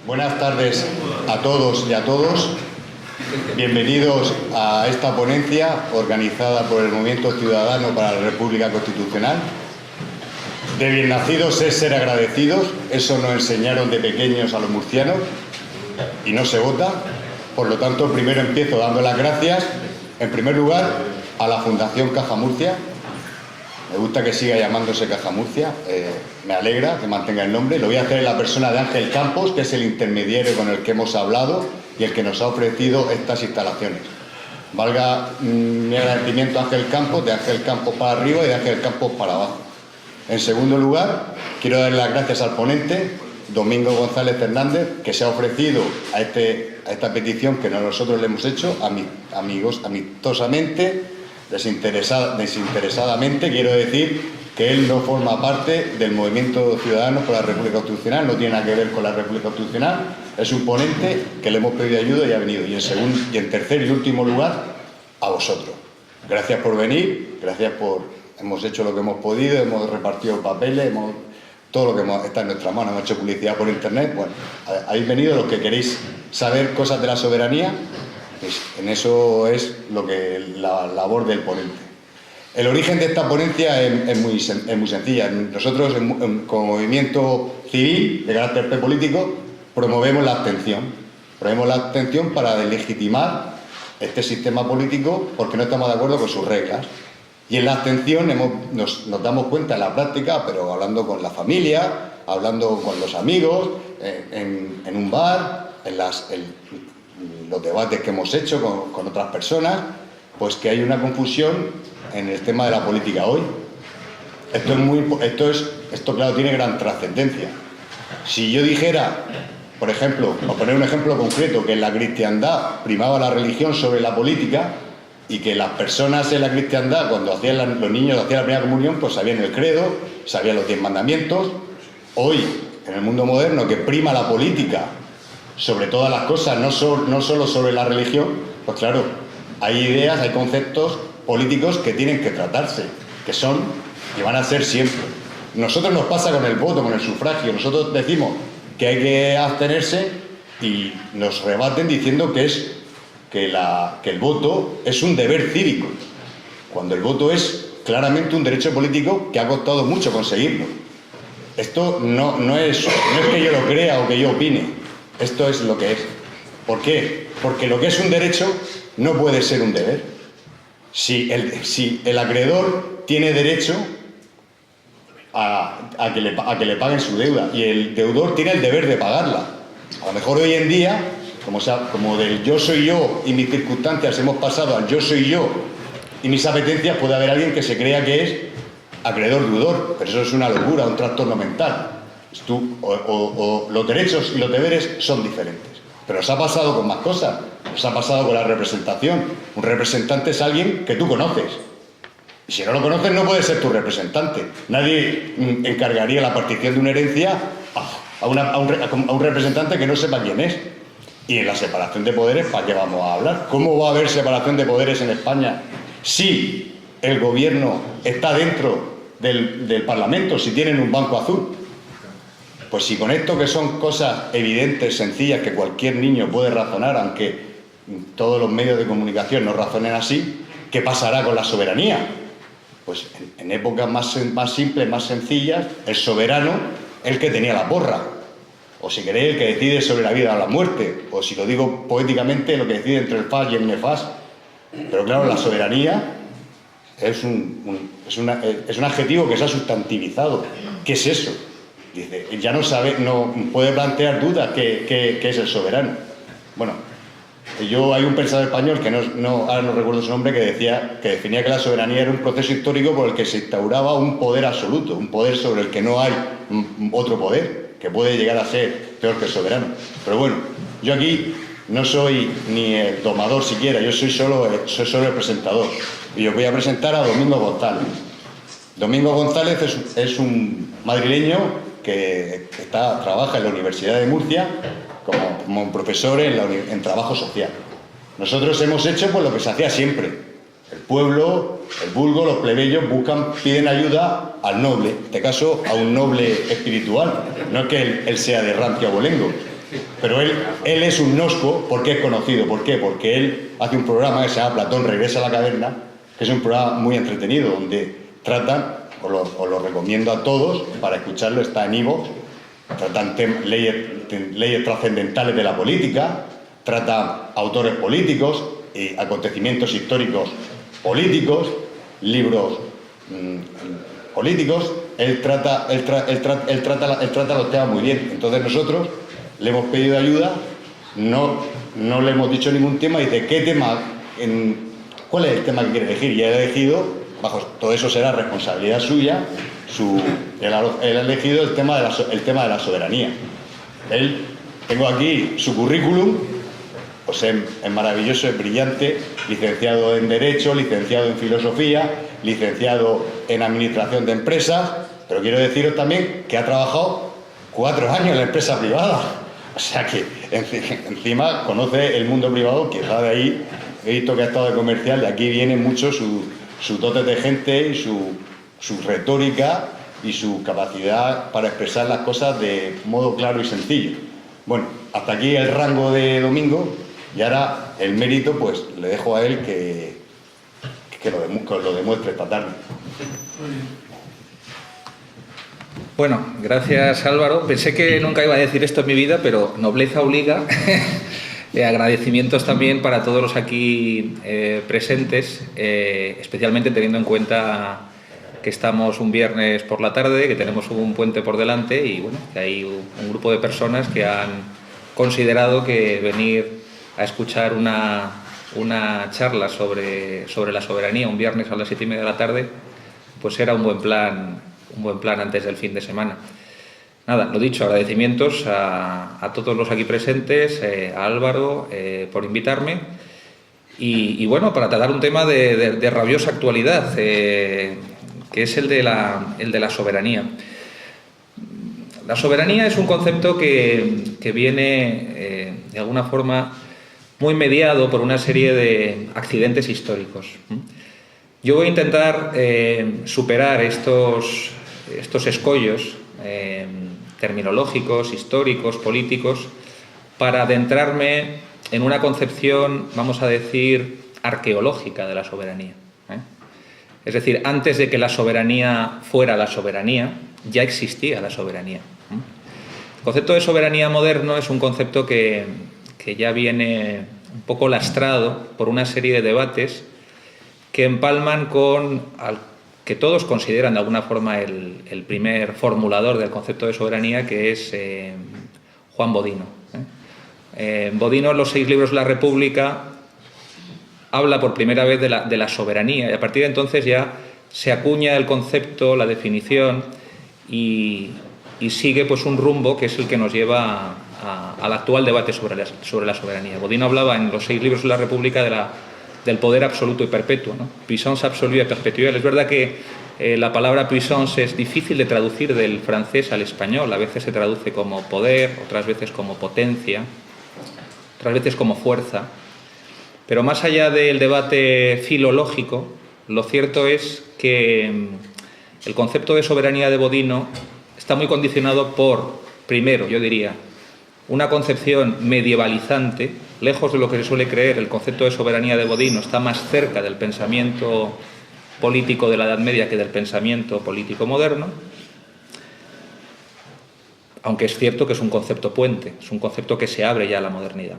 Buenas tardes a todos y a todos. Bienvenidos a esta ponencia organizada por el Movimiento Ciudadano para la República Constitucional. De bien nacidos es ser agradecidos. Eso nos enseñaron de pequeños a los murcianos y no se vota. Por lo tanto, primero empiezo dando las gracias, en primer lugar, a la Fundación Caja Murcia. Me gusta que siga llamándose Caja Murcia, me alegra que mantenga el nombre. Lo voy a hacer en la persona de Ángel Campos, que es el intermediario con el que hemos hablado y el que nos ha ofrecido estas instalaciones. Valga mi agradecimiento a Ángel Campos, de Ángel Campos para arriba y de Ángel Campos para abajo. En segundo lugar, quiero dar las gracias al ponente, Domingo González Hernández, que se ha ofrecido a esta petición que nosotros le hemos hecho, amistosamente, desinteresadamente. Quiero decir que él no forma parte del Movimiento Ciudadano por la República Constitucional, no tiene nada que ver con la República Constitucional, es un ponente que le hemos pedido ayuda y ha venido. Y en tercer y último lugar, a vosotros. Gracias por venir, hemos hecho lo que hemos podido, hemos repartido papeles, todo lo que está en nuestra mano, hemos hecho publicidad por internet. Bueno, habéis venido los que queréis saber cosas de la soberanía. Pues en eso es la labor del ponente. El origen de esta ponencia es muy sencilla. Nosotros, como movimiento civil de carácter político, promovemos la abstención. Promovemos la abstención para deslegitimar este sistema político porque no estamos de acuerdo con sus reglas. Y en la abstención nos damos cuenta en la práctica, pero hablando con la familia, hablando con los amigos, en un bar, en los debates que hemos hecho con otras personas, pues que hay una confusión en el tema de la política hoy. Esto claro, tiene gran trascendencia. Si yo dijera, por ejemplo, para poner un ejemplo concreto, que en la cristiandad primaba la religión sobre la política y que las personas en la cristiandad, cuando los niños hacían la primera comunión, pues sabían el credo, sabían los 10 mandamientos. Hoy, en el mundo moderno, que prima la política sobre todas las cosas, no solo sobre la religión, pues claro, hay ideas, hay conceptos políticos que tienen que tratarse, que van a ser siempre. Nosotros nos pasa con el voto, con el sufragio. Nosotros decimos que hay que abstenerse y nos rebaten diciendo que el voto es un deber cívico, cuando el voto es claramente un derecho político que ha costado mucho conseguirlo. Esto no es que yo lo crea o que yo opine. Esto es lo que es. ¿Por qué? Porque lo que es un derecho no puede ser un deber. Si el acreedor tiene derecho a que le paguen su deuda y el deudor tiene el deber de pagarla. A lo mejor hoy en día, como del yo soy yo y mis circunstancias hemos pasado al yo soy yo y mis apetencias, puede haber alguien que se crea que es acreedor-deudor, pero eso es una locura, un trastorno mental. Los derechos y los deberes son diferentes. Pero nos ha pasado con más cosas. Nos ha pasado con la representación. Un representante es alguien que tú conoces. Y si no lo conoces, no puede ser tu representante. Nadie encargaría la partición de una herencia a un representante que no sepa quién es. Y en la separación de poderes, ¿para qué vamos a hablar? ¿Cómo va a haber separación de poderes en España si el gobierno está dentro del Parlamento, si tienen un banco azul? Pues si con esto, que son cosas evidentes, sencillas, que cualquier niño puede razonar, aunque todos los medios de comunicación no razonen así, ¿qué pasará con la soberanía? Pues en épocas más simples, más sencillas, el soberano es el que tenía la porra. O si queréis, el que decide sobre la vida o la muerte. O si lo digo poéticamente, lo que decide entre el fas y el nefas. Pero claro, la soberanía es un adjetivo que se ha sustantivizado. ¿Qué es eso? Dice, ya no puede plantear dudas que es el soberano. Bueno, hay un pensador español que ahora no recuerdo su nombre, que definía que la soberanía era un proceso histórico por el que se instauraba un poder absoluto, un poder sobre el que no hay otro poder, que puede llegar a ser peor que el soberano. Pero bueno, yo aquí no soy ni el domador siquiera, yo soy solo el presentador. Y os voy a presentar a Domingo González. Domingo González es un madrileño que trabaja en la Universidad de Murcia como un profesor en trabajo social. Nosotros hemos hecho pues lo que se hacía siempre. El pueblo, el vulgo, los plebeyos piden ayuda al noble, en este caso a un noble espiritual. No es que él sea de rancio abolengo, Pero él es un nosco porque es conocido. ¿Por qué? Porque él hace un programa que se llama Platón regresa a la caverna, que es un programa muy entretenido, donde tratan, os lo recomiendo a todos para escucharlo, está en iVoox, tratan leyes trascendentales de la política, tratan autores políticos y acontecimientos históricos políticos, libros políticos. Él trata los temas muy bien. Entonces nosotros le hemos pedido ayuda, no le hemos dicho ningún tema, y dice, ¿qué tema? ¿Cuál es el tema que quiere elegir? Y él ha elegido, bajo todo eso será responsabilidad suya, él ha elegido el tema de la soberanía. Tengo aquí su currículum, pues es maravilloso, es brillante, licenciado en Derecho, licenciado en Filosofía, licenciado en Administración de Empresas, pero quiero deciros también que ha trabajado 4 años en la empresa privada. O sea que encima conoce el mundo privado, quizá de ahí, he visto que ha estado de comercial, de aquí viene mucho su dotes de gente y su retórica y su capacidad para expresar las cosas de modo claro y sencillo. Bueno, hasta aquí el rango de Domingo, y ahora el mérito pues le dejo a él que lo demuestre esta tarde. Bueno, gracias Álvaro. Pensé que nunca iba a decir esto en mi vida, pero nobleza obliga. Agradecimientos también para todos los aquí presentes, especialmente teniendo en cuenta que estamos un viernes por la tarde, que tenemos un puente por delante y bueno, que hay un grupo de personas que han considerado que venir a escuchar una charla sobre la soberanía un viernes a las 7:30 de la tarde, pues era un buen plan antes del fin de semana. Nada, lo dicho, agradecimientos a todos los aquí presentes, a Álvaro por invitarme y bueno, para tratar un tema de rabiosa actualidad, que es el de la soberanía. La soberanía es un concepto que viene de alguna forma muy mediado por una serie de accidentes históricos. Yo voy a intentar superar estos escollos terminológicos, históricos, políticos, para adentrarme en una concepción, vamos a decir, arqueológica de la soberanía. Es decir, antes de que la soberanía fuera la soberanía, ya existía la soberanía. El concepto de soberanía moderno es un concepto que ya viene un poco lastrado por una serie de debates que empalman con que todos consideran de alguna forma el primer formulador del concepto de soberanía, que es Juan Bodino. Bodino, en los 6 libros de la República, habla por primera vez de la soberanía, y a partir de entonces ya se acuña el concepto, la definición, y sigue pues un rumbo que es el que nos lleva al actual debate sobre la soberanía. Bodino hablaba en los 6 libros de la República del poder absoluto y perpetuo, ¿no? Puissance absolue et perpétuelle. Es verdad que la palabra puissance es difícil de traducir del francés al español. A veces se traduce como poder, otras veces como potencia, otras veces como fuerza. Pero más allá del debate filológico, lo cierto es que el concepto de soberanía de Bodino está muy condicionado por, primero, yo diría, una concepción medievalizante. Lejos de lo que se suele creer, el concepto de soberanía de Bodino está más cerca del pensamiento político de la Edad Media que del pensamiento político moderno, aunque es cierto que es un concepto puente, es un concepto que se abre ya a la modernidad.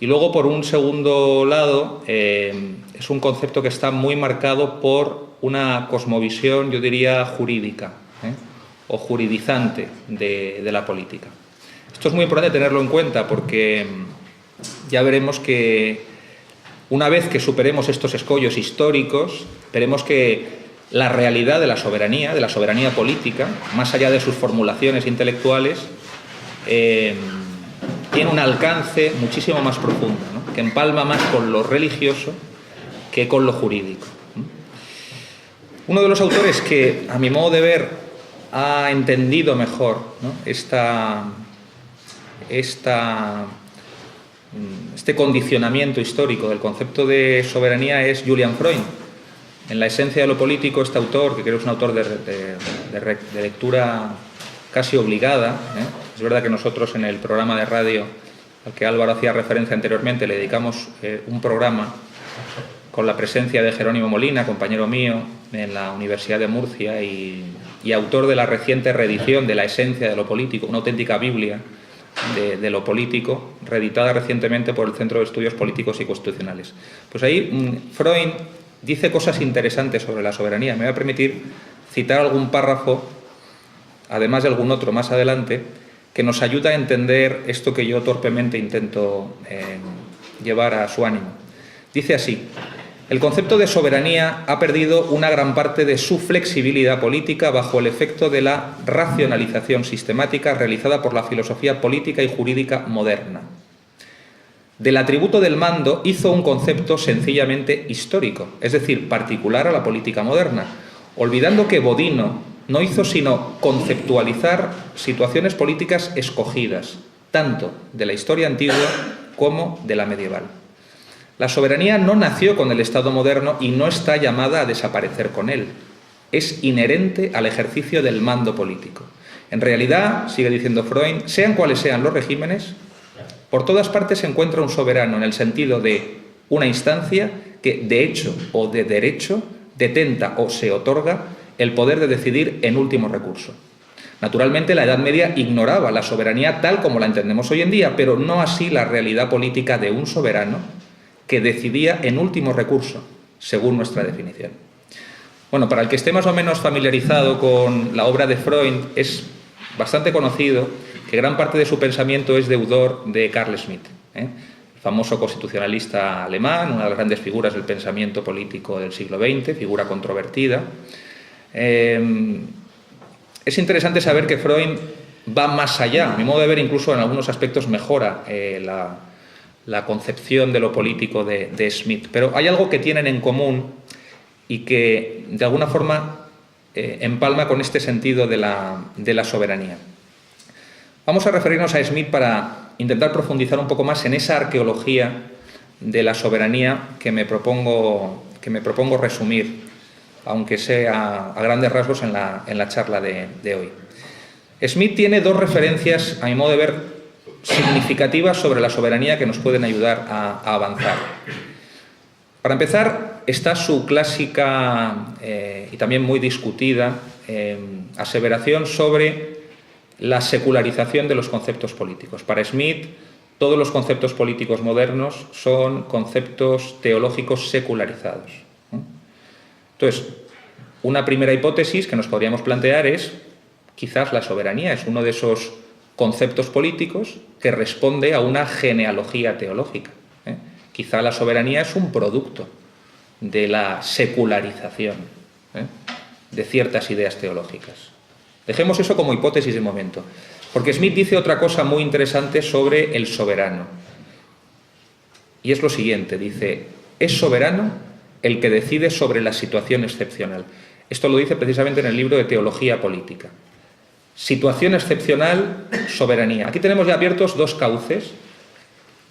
Y luego, por un segundo lado, es un concepto que está muy marcado por una cosmovisión, yo diría, jurídica, o juridizante de la política. Esto es muy importante tenerlo en cuenta porque ya veremos que una vez que superemos estos escollos históricos, veremos que la realidad de la soberanía política, más allá de sus formulaciones intelectuales, tiene un alcance muchísimo más profundo, ¿no? Que empalma más con lo religioso que con lo jurídico. Uno de los autores que, a mi modo de ver, ha entendido mejor, ¿no?, este condicionamiento histórico del concepto de soberanía es Julian Freud. En La esencia de lo político, este autor, que creo que es un autor de lectura casi obligada, Es verdad que nosotros en el programa de radio al que Álvaro hacía referencia anteriormente le dedicamos un programa con la presencia de Jerónimo Molina, compañero mío en la Universidad de Murcia y autor de la reciente reedición de La esencia de lo político, una auténtica Biblia de lo político, reeditada recientemente por el Centro de Estudios Políticos y Constitucionales. Pues ahí Freud dice cosas interesantes sobre la soberanía. Me voy a permitir citar algún párrafo, además de algún otro más adelante, que nos ayuda a entender esto que yo torpemente intento llevar a su ánimo. Dice así: el concepto de soberanía ha perdido una gran parte de su flexibilidad política bajo el efecto de la racionalización sistemática realizada por la filosofía política y jurídica moderna. Del atributo del mando hizo un concepto sencillamente histórico, es decir, particular a la política moderna, olvidando que Bodino no hizo sino conceptualizar situaciones políticas escogidas, tanto de la historia antigua como de la medieval. La soberanía no nació con el Estado moderno y no está llamada a desaparecer con él. Es inherente al ejercicio del mando político. En realidad, sigue diciendo Freud, sean cuales sean los regímenes, por todas partes se encuentra un soberano en el sentido de una instancia que, de hecho o de derecho, detenta o se otorga el poder de decidir en último recurso. Naturalmente, la Edad Media ignoraba la soberanía tal como la entendemos hoy en día, pero no así la realidad política de un soberano que decidía en último recurso, según nuestra definición. Bueno, para el que esté más o menos familiarizado con la obra de Freud, es bastante conocido que gran parte de su pensamiento es deudor de Carl Schmitt, el famoso constitucionalista alemán, una de las grandes figuras del pensamiento político del siglo XX, figura controvertida. Es interesante saber que Freud va más allá, a mi modo de ver, incluso en algunos aspectos mejora la concepción de lo político de Schmitt. Pero hay algo que tienen en común y que, de alguna forma, empalma con este sentido de la soberanía. Vamos a referirnos a Schmitt para intentar profundizar un poco más en esa arqueología de la soberanía que me propongo resumir, aunque sea a grandes rasgos en la charla de hoy. Schmitt tiene dos referencias, a mi modo de ver, significativas sobre la soberanía que nos pueden ayudar a avanzar. Para empezar, está su clásica y también muy discutida aseveración sobre la secularización de los conceptos políticos. Para Schmitt, todos los conceptos políticos modernos son conceptos teológicos secularizados. Entonces, una primera hipótesis que nos podríamos plantear es, quizás la soberanía es uno de esos conceptos políticos que responde a una genealogía teológica. Quizá la soberanía es un producto de la secularización de ciertas ideas teológicas. Dejemos eso como hipótesis de momento, porque Schmitt dice otra cosa muy interesante sobre el soberano. Y es lo siguiente, dice, es soberano el que decide sobre la situación excepcional. Esto lo dice precisamente en el libro de Teología Política. Situación excepcional, soberanía. Aquí tenemos ya abiertos dos cauces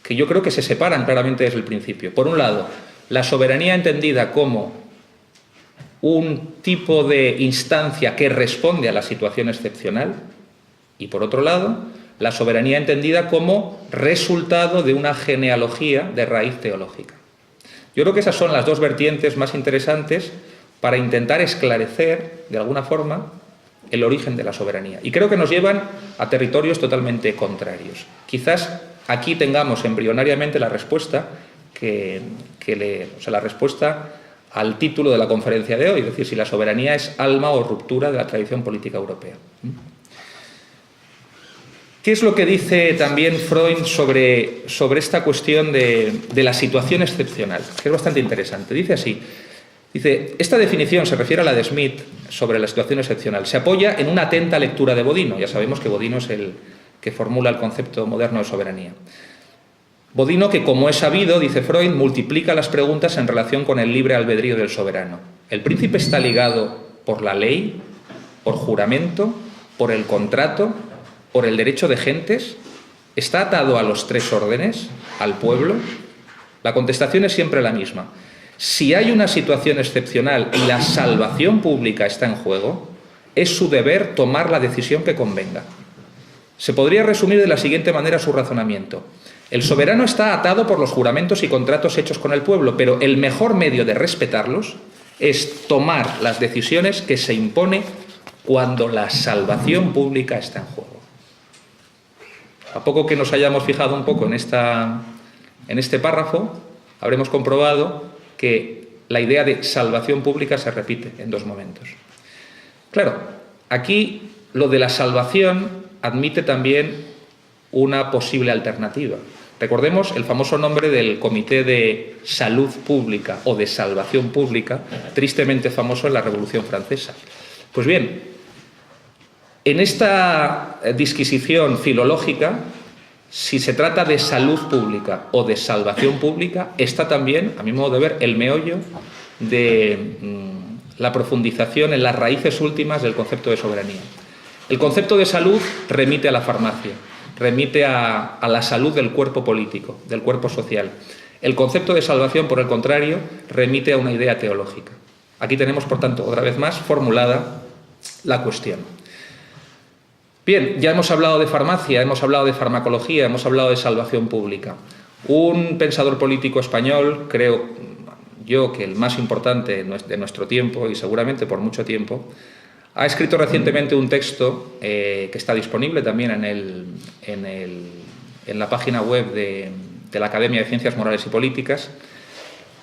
que yo creo que se separan claramente desde el principio. Por un lado, la soberanía entendida como un tipo de instancia que responde a la situación excepcional y, por otro lado, la soberanía entendida como resultado de una genealogía de raíz teológica. Yo creo que esas son las dos vertientes más interesantes para intentar esclarecer, de alguna forma, el origen de la soberanía. Y creo que nos llevan a territorios totalmente contrarios. Quizás aquí tengamos embrionariamente la respuesta la respuesta al título de la conferencia de hoy, es decir, si la soberanía es alma o ruptura de la tradición política europea. ¿Qué es lo que dice también Freud sobre esta cuestión de la situación excepcional? Que es bastante interesante. Dice así, esta definición se refiere a la de Schmitt sobre la situación excepcional. Se apoya en una atenta lectura de Bodino. Ya sabemos que Bodino es el que formula el concepto moderno de soberanía. Bodino, que como es sabido, dice Freud, multiplica las preguntas en relación con el libre albedrío del soberano. ¿El príncipe está ligado por la ley, por juramento, por el contrato, por el derecho de gentes? ¿Está atado a los tres órdenes, al pueblo? La contestación es siempre la misma. Si hay una situación excepcional y la salvación pública está en juego, es su deber tomar la decisión que convenga. Se podría resumir de la siguiente manera su razonamiento. El soberano está atado por los juramentos y contratos hechos con el pueblo, pero el mejor medio de respetarlos es tomar las decisiones que se impone cuando la salvación pública está en juego. A poco que nos hayamos fijado un poco en este párrafo, habremos comprobado que la idea de salvación pública se repite en dos momentos. Claro, aquí lo de la salvación admite también una posible alternativa. Recordemos el famoso nombre del Comité de Salud Pública o de Salvación Pública, tristemente famoso en la Revolución Francesa. Pues bien, en esta disquisición filológica, si se trata de salud pública o de salvación pública, está también, a mi modo de ver, el meollo de la profundización en las raíces últimas del concepto de soberanía. El concepto de salud remite a la farmacia, remite a la salud del cuerpo político, del cuerpo social. El concepto de salvación, por el contrario, remite a una idea teológica. Aquí tenemos, por tanto, otra vez más formulada la cuestión. Bien, ya hemos hablado de farmacia, hemos hablado de farmacología, hemos hablado de salvación pública. Un pensador político español, creo yo que el más importante de nuestro tiempo y seguramente por mucho tiempo, ha escrito recientemente un texto que está disponible también en la página web de la Academia de Ciencias Morales y Políticas,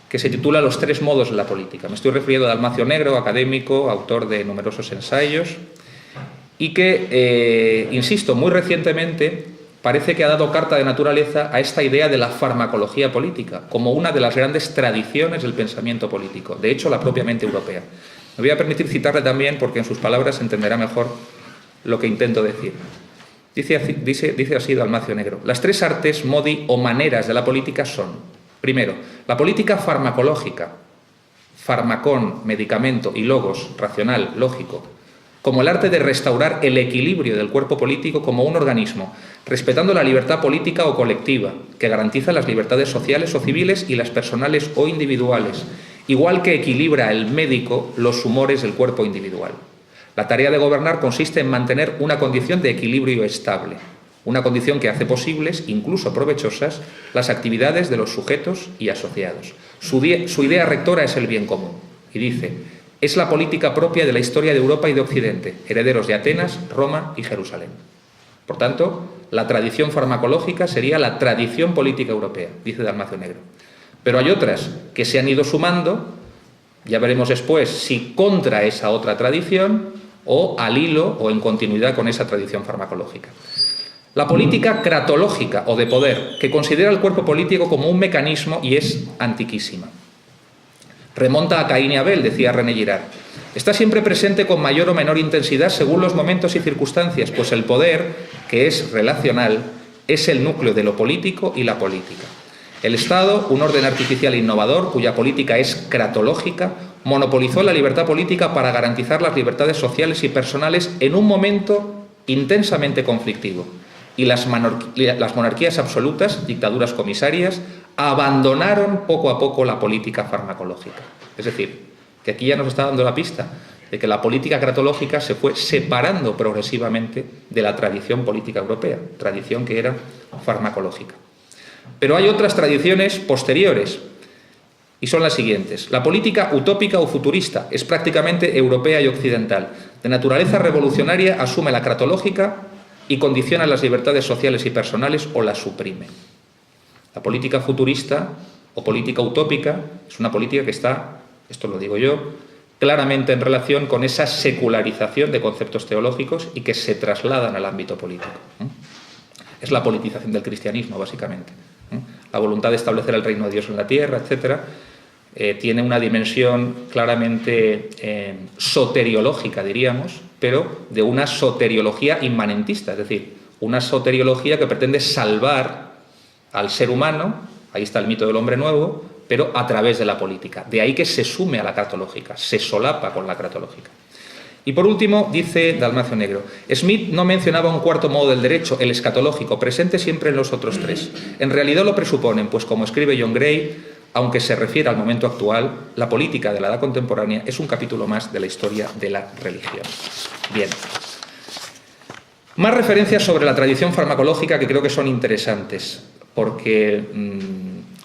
que se titula Los tres modos de la política. Me estoy refiriendo a Dalmacio Negro, académico, autor de numerosos ensayos, y que, insisto, muy recientemente parece que ha dado carta de naturaleza a esta idea de la farmacología política, como una de las grandes tradiciones del pensamiento político, de hecho la propiamente europea. Me voy a permitir citarle también porque en sus palabras se entenderá mejor lo que intento decir. Dice así Dalmacio Negro: las tres artes, modi o maneras de la política son, primero, la política farmacológica, farmacón, medicamento, y logos, racional, lógico, como el arte de restaurar el equilibrio del cuerpo político como un organismo, respetando la libertad política o colectiva, que garantiza las libertades sociales o civiles y las personales o individuales, igual que equilibra el médico los humores del cuerpo individual. La tarea de gobernar consiste en mantener una condición de equilibrio estable, una condición que hace posibles, incluso provechosas, las actividades de los sujetos y asociados. Su idea rectora es el bien común, y dice: es la política propia de la historia de Europa y de Occidente, herederos de Atenas, Roma y Jerusalén. Por tanto, la tradición farmacológica sería la tradición política europea, dice Dalmacio Negro. Pero hay otras que se han ido sumando, ya veremos después si contra esa otra tradición o al hilo o en continuidad con esa tradición farmacológica. La política cratológica o de poder, que considera el cuerpo político como un mecanismo y es antiquísima. Remonta a Caín y Abel, decía René Girard. Está siempre presente con mayor o menor intensidad según los momentos y circunstancias, pues el poder, que es relacional, es el núcleo de lo político y la política. El Estado, un orden artificial e innovador, cuya política es cratológica, monopolizó la libertad política para garantizar las libertades sociales y personales en un momento intensamente conflictivo. Y las monarquías absolutas, dictaduras comisarias, abandonaron poco a poco la política farmacológica. Es decir, que aquí ya nos está dando la pista de que la política cratológica se fue separando progresivamente de la tradición política europea, tradición que era farmacológica. Pero hay otras tradiciones posteriores, y son las siguientes. La política utópica o futurista es prácticamente europea y occidental. De naturaleza revolucionaria asume la cratológica y condiciona las libertades sociales y personales o las suprime. La política futurista o política utópica es una política que está, esto lo digo yo, claramente en relación con esa secularización de conceptos teológicos y que se trasladan al ámbito político. Es la politización del cristianismo, básicamente. La voluntad de establecer el reino de Dios en la tierra, etcétera, tiene una dimensión claramente soteriológica, diríamos, pero de una soteriología inmanentista, es decir, una soteriología que pretende salvar al ser humano, ahí está el mito del hombre nuevo, pero a través de la política. De ahí que se sume a la cratológica, se solapa con la cratológica. Y por último, dice Dalmacio Negro, Smith no mencionaba un cuarto modo del derecho, el escatológico, presente siempre en los otros tres. En realidad lo presuponen, pues como escribe John Gray, aunque se refiere al momento actual, la política de la edad contemporánea es un capítulo más de la historia de la religión. Bien. Más referencias sobre la tradición farmacológica que creo que son interesantes, porque,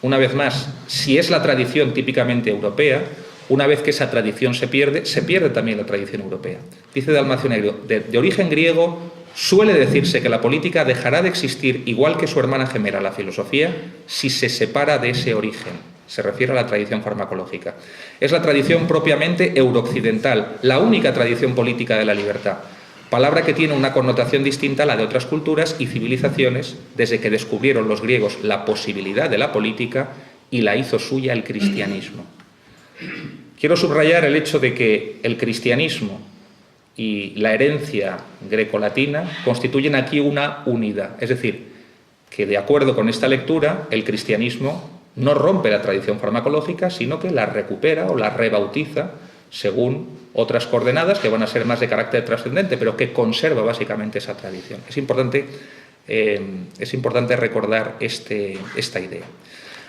una vez más, si es la tradición típicamente europea, una vez que esa tradición se pierde también la tradición europea. Dice Dalmacio Negro, de origen griego, suele decirse que la política dejará de existir igual que su hermana gemela, la filosofía, si se separa de ese origen. Se refiere a la tradición farmacológica. Es la tradición propiamente eurooccidental, la única tradición política de la libertad. Palabra que tiene una connotación distinta a la de otras culturas y civilizaciones desde que descubrieron los griegos la posibilidad de la política y la hizo suya el cristianismo. Quiero subrayar el hecho de que el cristianismo y la herencia grecolatina constituyen aquí una unidad. Es decir, que de acuerdo con esta lectura, el cristianismo no rompe la tradición farmacológica, sino que la recupera o la rebautiza según otras coordenadas que van a ser más de carácter trascendente, pero que conserva básicamente esa tradición. Es importante recordar esta idea.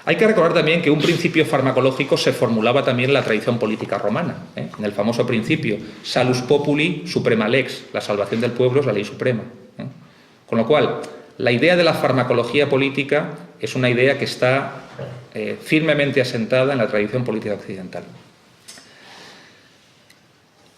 Hay que recordar también que un principio farmacológico se formulaba también en la tradición política romana, en el famoso principio salus populi suprema lex, la salvación del pueblo es la ley suprema. Con lo cual, la idea de la farmacología política es una idea que está firmemente asentada en la tradición política occidental.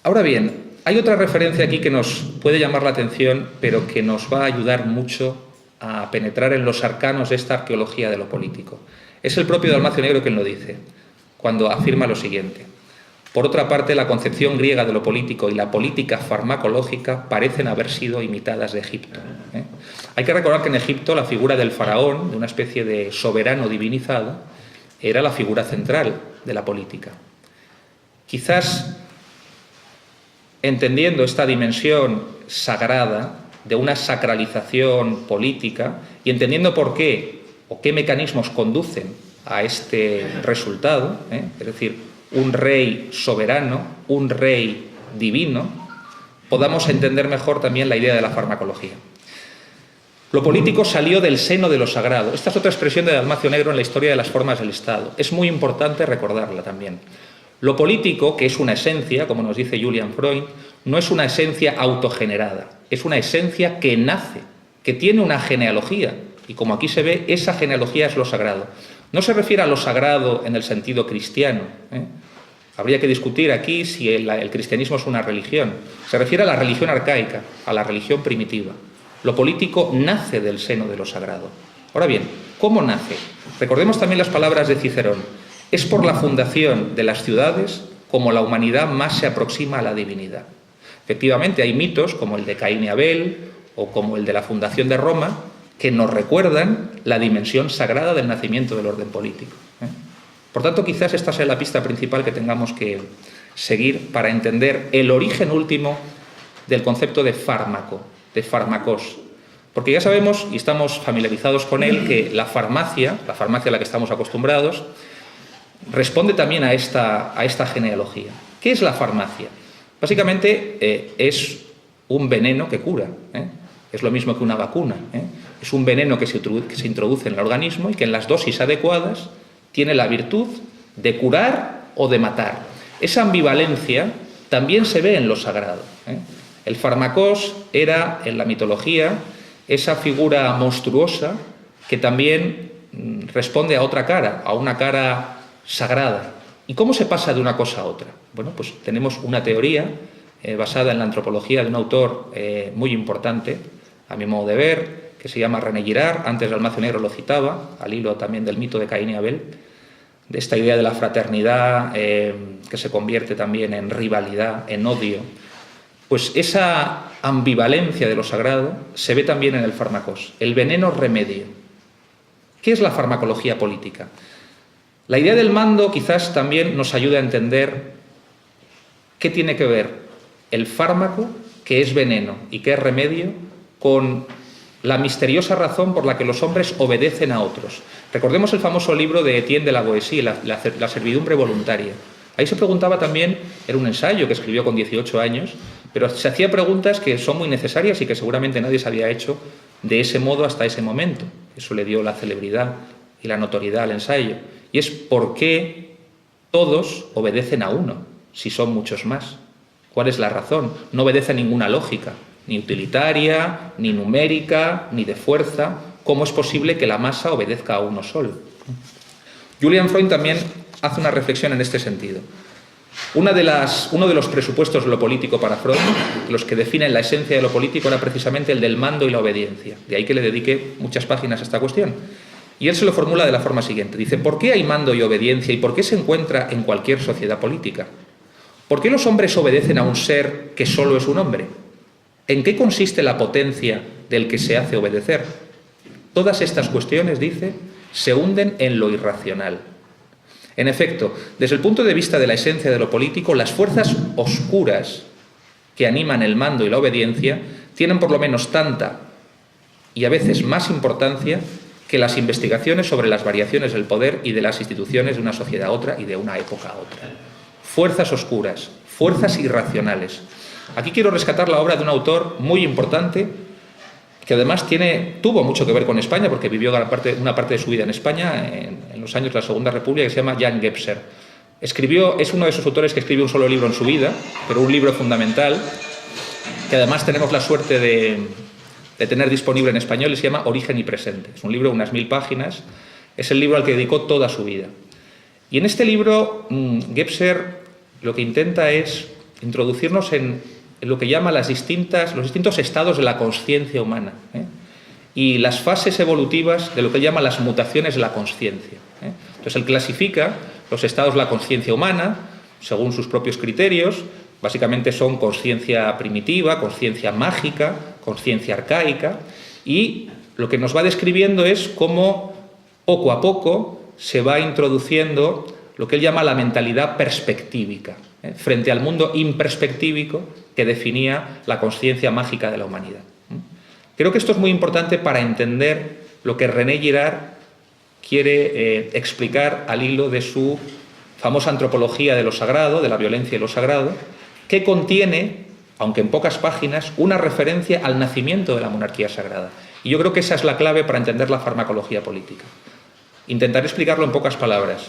Ahora bien, hay otra referencia aquí que nos puede llamar la atención, pero que nos va a ayudar mucho a penetrar en los arcanos de esta arqueología de lo político. Es el propio Dalmacio Negro quien lo dice, cuando afirma lo siguiente. Por otra parte, la concepción griega de lo político y la política farmacológica parecen haber sido imitadas de Egipto. Hay que recordar que en Egipto la figura del faraón, de una especie de soberano divinizado, era la figura central de la política. Quizás, entendiendo esta dimensión sagrada de una sacralización política y entendiendo por qué o qué mecanismos conducen a este resultado, es decir, un rey soberano, un rey divino, podamos entender mejor también la idea de la farmacología. Lo político salió del seno de lo sagrado. Esta es otra expresión de Dalmacio Negro en la historia de las formas del Estado. Es muy importante recordarla también. Lo político, que es una esencia, como nos dice Julian Freud, no es una esencia autogenerada, es una esencia que nace, que tiene una genealogía, y como aquí se ve, esa genealogía es lo sagrado. No se refiere a lo sagrado en el sentido cristiano. Habría que discutir aquí si el cristianismo es una religión. Se refiere a la religión arcaica, a la religión primitiva. Lo político nace del seno de lo sagrado. Ahora bien, ¿cómo nace? Recordemos también las palabras de Cicerón. Es por la fundación de las ciudades como la humanidad más se aproxima a la divinidad. Efectivamente, hay mitos como el de Caín y Abel o como el de la fundación de Roma que nos recuerdan la dimensión sagrada del nacimiento del orden político. Por tanto, quizás esta sea la pista principal que tengamos que seguir para entender el origen último del concepto de fármaco, de fármacos. Porque ya sabemos, y estamos familiarizados con él, que la farmacia a la que estamos acostumbrados, responde también a esta genealogía. ¿Qué es la farmacia? Básicamente es un veneno que cura. Es lo mismo que una vacuna. Es un veneno que se introduce en el organismo y que en las dosis adecuadas tiene la virtud de curar o de matar. Esa ambivalencia también se ve en lo sagrado. El fármacos era, en la mitología, esa figura monstruosa que también responde a otra cara, a una cara sagrada. ¿Y cómo se pasa de una cosa a otra? Bueno, pues tenemos una teoría basada en la antropología de un autor muy importante, a mi modo de ver, que se llama René Girard. Antes Dalmacio Negro lo citaba, al hilo también del mito de Caín y Abel, de esta idea de la fraternidad que se convierte también en rivalidad, en odio. Pues esa ambivalencia de lo sagrado se ve también en el fármacos, el veneno remedio. ¿Qué es la farmacología política? La idea del mando quizás también nos ayude a entender qué tiene que ver el fármaco, que es veneno y que es remedio, con la misteriosa razón por la que los hombres obedecen a otros. Recordemos el famoso libro de Etienne de la Boétie, la servidumbre voluntaria. Ahí se preguntaba también, era un ensayo que escribió con 18 años, pero se hacía preguntas que son muy necesarias y que seguramente nadie se había hecho de ese modo hasta ese momento. Eso le dio la celebridad y la notoriedad al ensayo. Y es por qué todos obedecen a uno, si son muchos más. ¿Cuál es la razón? No obedece a ninguna lógica, ni utilitaria, ni numérica, ni de fuerza. ¿Cómo es posible que la masa obedezca a uno solo? Julian Freud también hace una reflexión en este sentido. Uno de los presupuestos de lo político para Freud, los que definen la esencia de lo político, era precisamente el del mando y la obediencia. De ahí que le dedique muchas páginas a esta cuestión. Y él se lo formula de la forma siguiente. Dice, ¿por qué hay mando y obediencia y por qué se encuentra en cualquier sociedad política? ¿Por qué los hombres obedecen a un ser que solo es un hombre? ¿En qué consiste la potencia del que se hace obedecer? Todas estas cuestiones, dice, se hunden en lo irracional. En efecto, desde el punto de vista de la esencia de lo político, las fuerzas oscuras que animan el mando y la obediencia tienen por lo menos tanta y a veces más importancia que las investigaciones sobre las variaciones del poder y de las instituciones de una sociedad a otra y de una época a otra. Fuerzas oscuras, fuerzas irracionales. Aquí quiero rescatar la obra de un autor muy importante que además tuvo mucho que ver con España, porque vivió una parte de su vida en España, en los años de la Segunda República, que se llama Jan Gebser. Es uno de esos autores que escribió un solo libro en su vida, pero un libro fundamental, que además tenemos la suerte de tener disponible en español, y se llama Origen y Presente. Es un libro de unas 1000 páginas, es el libro al que dedicó toda su vida. Y en este libro, Gebser lo que intenta es introducirnos en lo que llama los distintos estados de la conciencia humana, y las fases evolutivas de lo que él llama las mutaciones de la conciencia. Entonces él clasifica los estados de la conciencia humana según sus propios criterios. Básicamente son conciencia primitiva, conciencia mágica, conciencia arcaica, y lo que nos va describiendo es cómo poco a poco se va introduciendo lo que él llama la mentalidad perspectívica, frente al mundo imperspectívico que definía la conciencia mágica de la humanidad. Creo que esto es muy importante para entender lo que René Girard quiere explicar al hilo de su famosa antropología de lo sagrado, de la violencia y lo sagrado, que contiene, aunque en pocas páginas, una referencia al nacimiento de la monarquía sagrada. Y yo creo que esa es la clave para entender la farmacología política. Intentaré explicarlo en pocas palabras.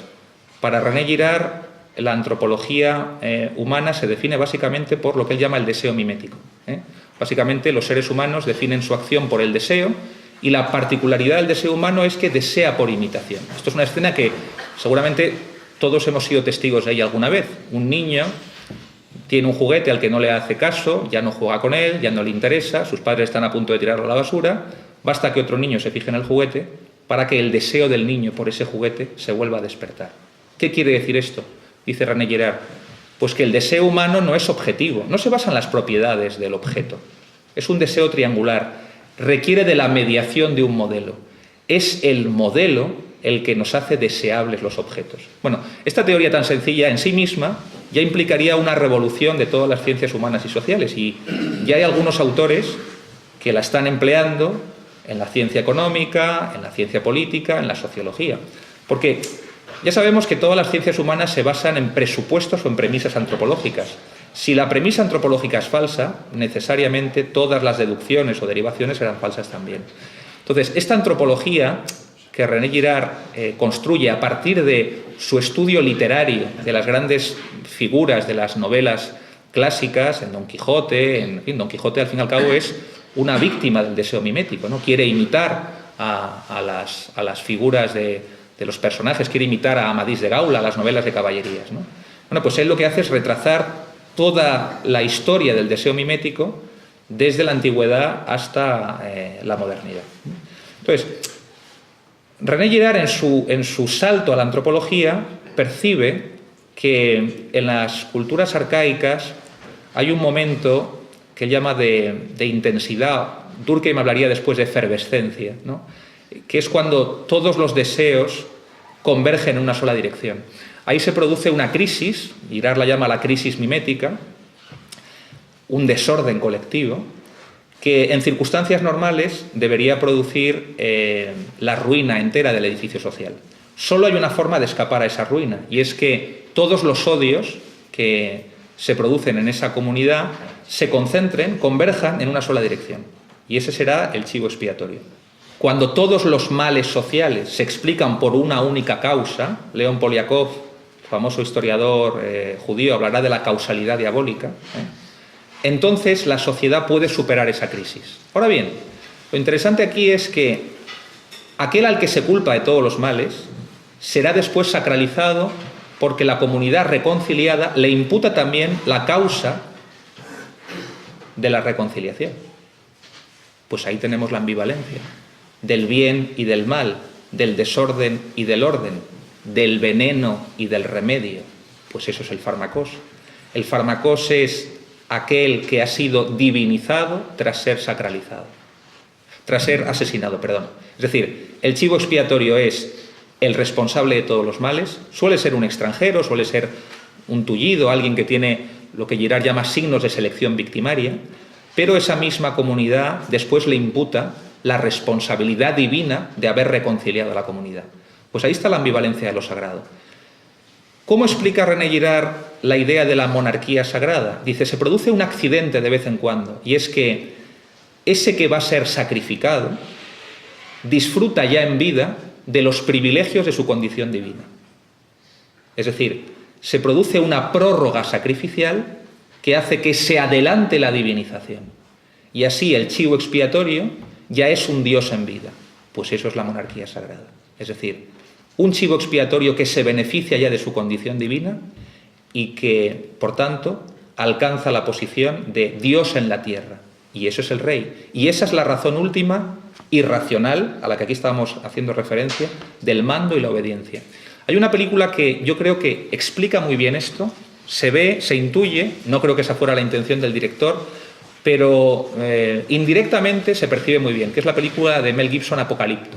Para René Girard, la antropología humana se define básicamente por lo que él llama el deseo mimético. Básicamente los seres humanos definen su acción por el deseo, y la particularidad del deseo humano es que desea por imitación. Esto es una escena que seguramente todos hemos sido testigos de ella alguna vez. Un niño tiene un juguete al que no le hace caso, ya no juega con él, ya no le interesa, sus padres están a punto de tirarlo a la basura, basta que otro niño se fije en el juguete para que el deseo del niño por ese juguete se vuelva a despertar. ¿Qué quiere decir esto? Dice René Girard, pues que el deseo humano no es objetivo, no se basa en las propiedades del objeto, es un deseo triangular, requiere de la mediación de un modelo, es el modelo el que nos hace deseables los objetos. Bueno, esta teoría tan sencilla en sí misma ya implicaría una revolución de todas las ciencias humanas y sociales, y ya hay algunos autores que la están empleando en la ciencia económica, en la ciencia política, en la sociología, porque ya sabemos que todas las ciencias humanas se basan en presupuestos o en premisas antropológicas. Si la premisa antropológica es falsa, necesariamente todas las deducciones o derivaciones serán falsas también. Entonces, esta antropología que René Girard construye a partir de su estudio literario de las grandes figuras de las novelas clásicas, en Don Quijote, Don Quijote al fin y al cabo es una víctima del deseo mimético, ¿no? Quiere imitar a las figuras de los personajes, quiere imitar a Amadís de Gaula, las novelas de caballerías, ¿no? Bueno, pues él lo que hace es retrasar toda la historia del deseo mimético desde la antigüedad hasta la modernidad. Entonces, René Girard en su salto a la antropología percibe que en las culturas arcaicas hay un momento que él llama de intensidad. Durkheim hablaría después de efervescencia, ¿no? Que es cuando todos los deseos convergen en una sola dirección. Ahí se produce una crisis, Girard la llama la crisis mimética, un desorden colectivo, que en circunstancias normales debería producir la ruina entera del edificio social. Solo hay una forma de escapar a esa ruina, y es que todos los odios que se producen en esa comunidad se concentren, converjan en una sola dirección, y ese será el chivo expiatorio. Cuando todos los males sociales se explican por una única causa, León Poliakov, famoso historiador judío, hablará de la causalidad diabólica, entonces la sociedad puede superar esa crisis. Ahora bien, lo interesante aquí es que aquel al que se culpa de todos los males será después sacralizado porque la comunidad reconciliada le imputa también la causa de la reconciliación. Pues ahí tenemos la ambivalencia del bien y del mal, del desorden y del orden, del veneno y del remedio. Pues eso es el fármacos. El fármacos es aquel que ha sido divinizado tras ser sacralizado, tras ser asesinado, perdón. Es decir, el chivo expiatorio es el responsable de todos los males, suele ser un extranjero, suele ser un tullido, alguien que tiene lo que Girard llama signos de selección victimaria, pero esa misma comunidad después le imputa la responsabilidad divina de haber reconciliado a la comunidad. Pues ahí está la ambivalencia de lo sagrado. ¿Cómo explica René Girard la idea de la monarquía sagrada? Dice, se produce un accidente de vez en cuando, y es que ese que va a ser sacrificado disfruta ya en vida de los privilegios de su condición divina. Es decir, se produce una prórroga sacrificial que hace que se adelante la divinización. Y así el chivo expiatorio ya es un Dios en vida. Pues eso es la monarquía sagrada. Es decir, un chivo expiatorio que se beneficia ya de su condición divina y que, por tanto, alcanza la posición de Dios en la tierra. Y eso es el rey. Y esa es la razón última y racional, a la que aquí estábamos haciendo referencia, del mando y la obediencia. Hay una película que yo creo que explica muy bien esto, se ve, se intuye, no creo que esa fuera la intención del director, pero indirectamente se percibe muy bien, que es la película de Mel Gibson, Apocalipto.